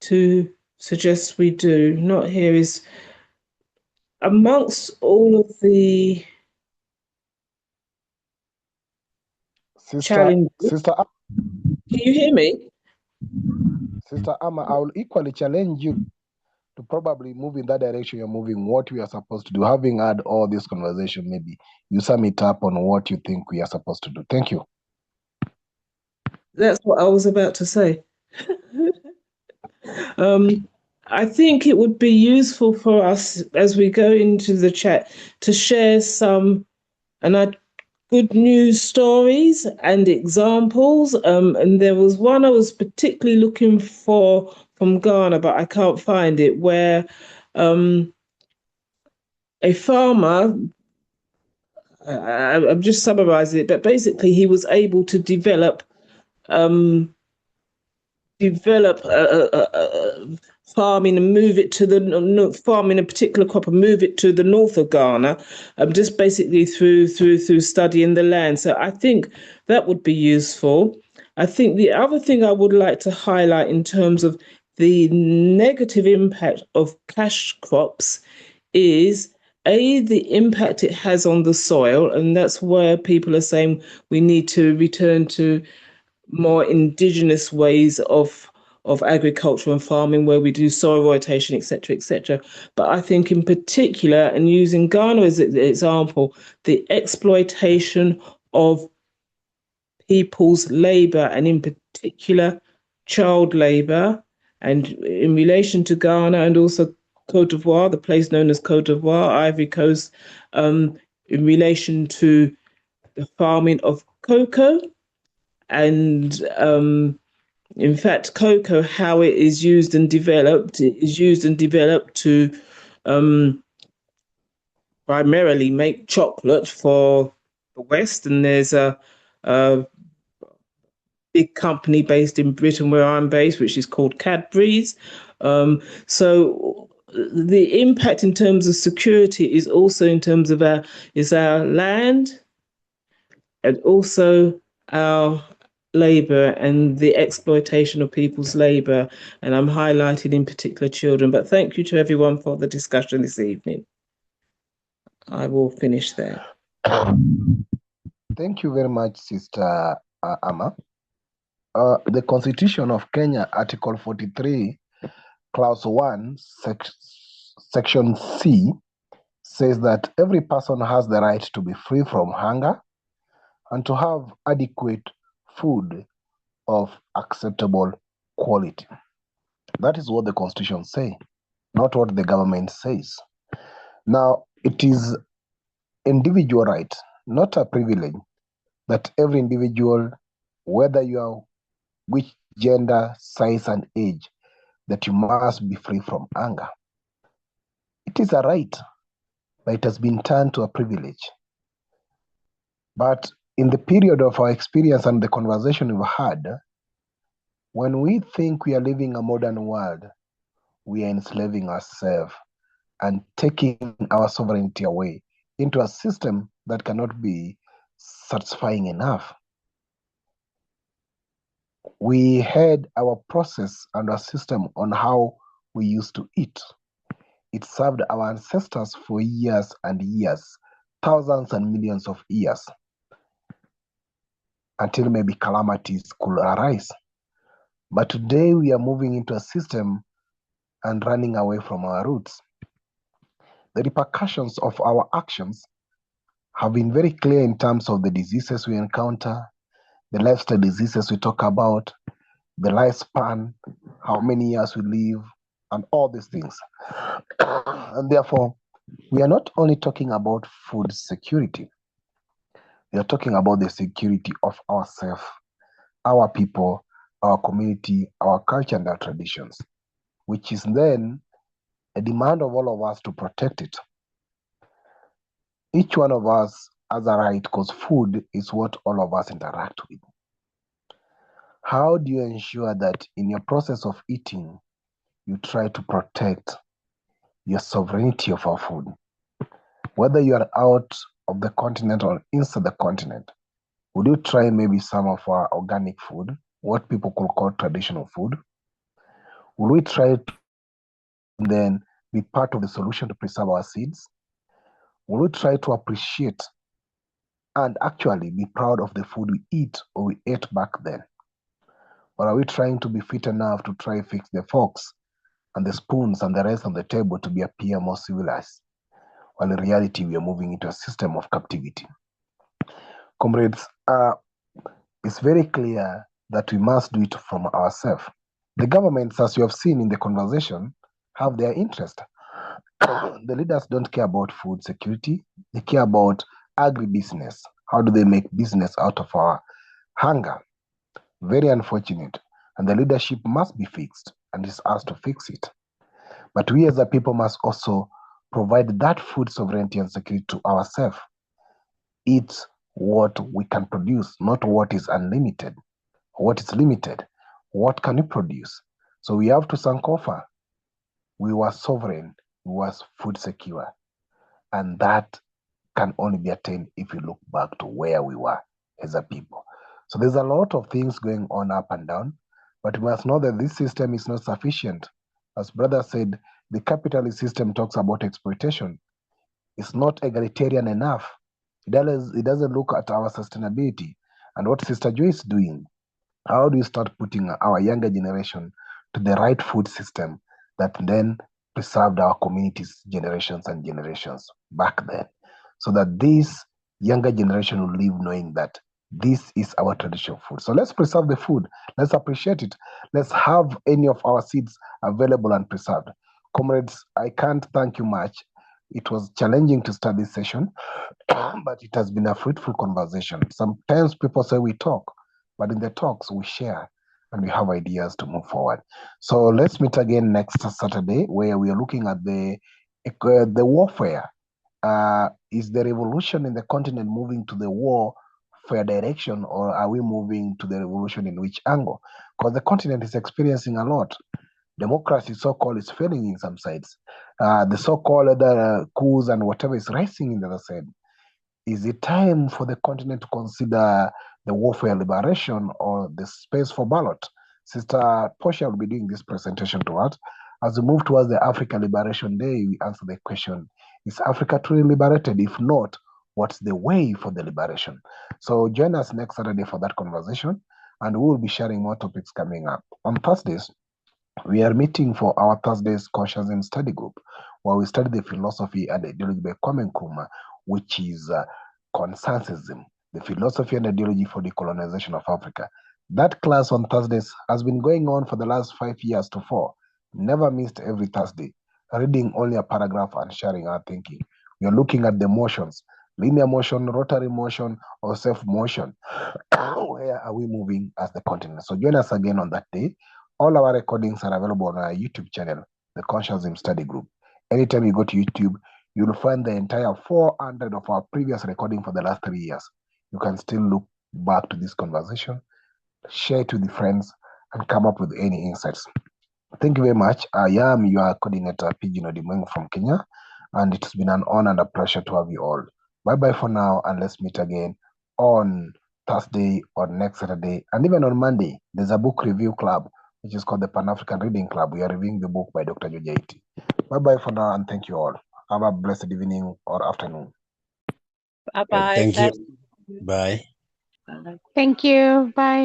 to suggest we do, not here, is amongst all of the challenges. Sister, can you hear me? Sister Amma, I will equally challenge you to probably move in that direction you're moving, what we are supposed to do. Having had all this conversation, maybe you sum it up on what you think we are supposed to do. Thank you. That's what I was about to say. I think it would be useful for us as we go into the chat to share some good news stories and examples. And there was one I was particularly looking for from Ghana, but I can't find it, where a farmer, I'm just summarizing it, but basically he was able to develop farming and move it to the farming a particular crop and move it to the north of Ghana, just basically through studying the land. So I think that would be useful. I think the other thing I would like to highlight in terms of the negative impact of cash crops is the impact it has on the soil, and that's where people are saying we need to return to more indigenous ways of agriculture and farming, where we do soil rotation, etc., etc. But I think in particular, and using Ghana as an example, the exploitation of people's labour, and in particular child labour, and in relation to Ghana and also Cote d'Ivoire, the place known as Cote d'Ivoire, Ivory Coast, in relation to the farming of cocoa. And in fact, cocoa, how it is used and developed, to primarily make chocolate for the West. And there's a big company based in Britain where I'm based, which is called Cadbury's. So the impact in terms of security is also in terms of our land, and also our labour and the exploitation of people's labour, and I'm highlighting in particular children. But thank you to everyone for the discussion this evening. I will finish there. Thank you very much, Sister Amma. The Constitution of Kenya, Article 43, Clause 1, Section C, says that every person has the right to be free from hunger and to have adequate food of acceptable quality. That is what the Constitution says, not what the government says. Now, it is individual right, not a privilege, that every individual, whether you are which gender, size, and age, that you must be free from hunger. It is a right, but it has been turned to a privilege. But in the period of our experience and the conversation we've had, when we think we are living a modern world, we are enslaving ourselves and taking our sovereignty away into a system that cannot be satisfying enough. We had our process and our system on how we used to eat. It served our ancestors for years and years, thousands and millions of years, until maybe calamities could arise. But today we are moving into a system and running away from our roots. The repercussions of our actions have been very clear in terms of the diseases we encounter, the lifestyle diseases we talk about, the lifespan, how many years we live, and all these things. And therefore, we are not only talking about food security, we are talking about the security of ourselves, our people, our community, our culture, and our traditions, which is then a demand of all of us to protect it. Each one of us has a right because food is what all of us interact with. How do you ensure that in your process of eating, you try to protect your sovereignty of our food? Whether you are out of the continent or inside the continent, would you try maybe some of our organic food, what people could call traditional food? Will we try to then be part of the solution to preserve our seeds? Will we try to appreciate and actually be proud of the food we eat or we ate back then? Or are we trying to be fit enough to try fix the forks and the spoons and the rest on the table to be appear more civilized? While in reality, we are moving into a system of captivity. Comrades, it's very clear that we must do it from ourselves. The governments, as you have seen in the conversation, have their interest. The leaders don't care about food security. They care about agribusiness. How do they make business out of our hunger? Very unfortunate. And the leadership must be fixed, and it's us to fix it. But we as a people must also provide that food sovereignty and security to ourselves. Eat what we can produce, not what is unlimited. What is limited? What can we produce? So we have to sankofa. We were sovereign, we were food secure. And that can only be attained if you look back to where we were as a people. So there's a lot of things going on up and down, but we must know that this system is not sufficient. As brother said, the capitalist system talks about exploitation. It's not egalitarian enough. It doesn't look at our sustainability and what Sister Joy is doing. How do we start putting our younger generation to the right food system that then preserved our communities generations and generations back then, so that this younger generation will live knowing that this is our traditional food. So let's preserve the food. Let's appreciate it. Let's have any of our seeds available and preserved. Comrades, I can't thank you much. It was challenging to start this session, but it has been a fruitful conversation. Sometimes people say we talk, but in the talks we share and we have ideas to move forward. So let's meet again next Saturday, where we are looking at the warfare. Is the revolution in the continent moving to the warfare direction, or are we moving to the revolution in which angle? Because the continent is experiencing a lot. Democracy, so-called, is failing in some sides. The so-called coups and whatever is rising in the other side. Is it time for the continent to consider the warfare liberation or the space for ballot? Sister Portia will be doing this presentation to us. As we move towards the Africa Liberation Day, we answer the question, is Africa truly liberated? If not, what's the way for the liberation? So join us next Saturday for that conversation, and we will be sharing more topics coming up. On Thursdays, we are meeting for our Thursday's Consciencism Study Group, where we study the philosophy and ideology by Kwame Nkrumah, which is Consciencism, the philosophy and ideology for the colonization of Africa. That class on Thursdays has been going on for the last 5 years to 4. Never missed every Thursday, reading only a paragraph and sharing our thinking. We are looking at the motions, linear motion, rotary motion, or self-motion. Where are we moving as the continent? So join us again on that day. All our recordings are available on our YouTube channel, the Consciencism Study Group. Anytime you go to YouTube, you'll find the entire 400 of our previous recording for the last 3 years. You can still look back to this conversation, share it with the friends, and come up with any insights. Thank you very much. I am your coordinator, Pigbin from Kenya, And it's been an honor and a pleasure to have you all. Bye-bye for now, and let's meet again on Thursday or next Saturday, and even on Monday. There's a book review club, which is called the Pan-African Reading Club. We are reviewing the book by Dr. Jojaiti. Bye-bye for now, and thank you all. Have a blessed evening or afternoon. Thank you. Bye. Thank you. Bye.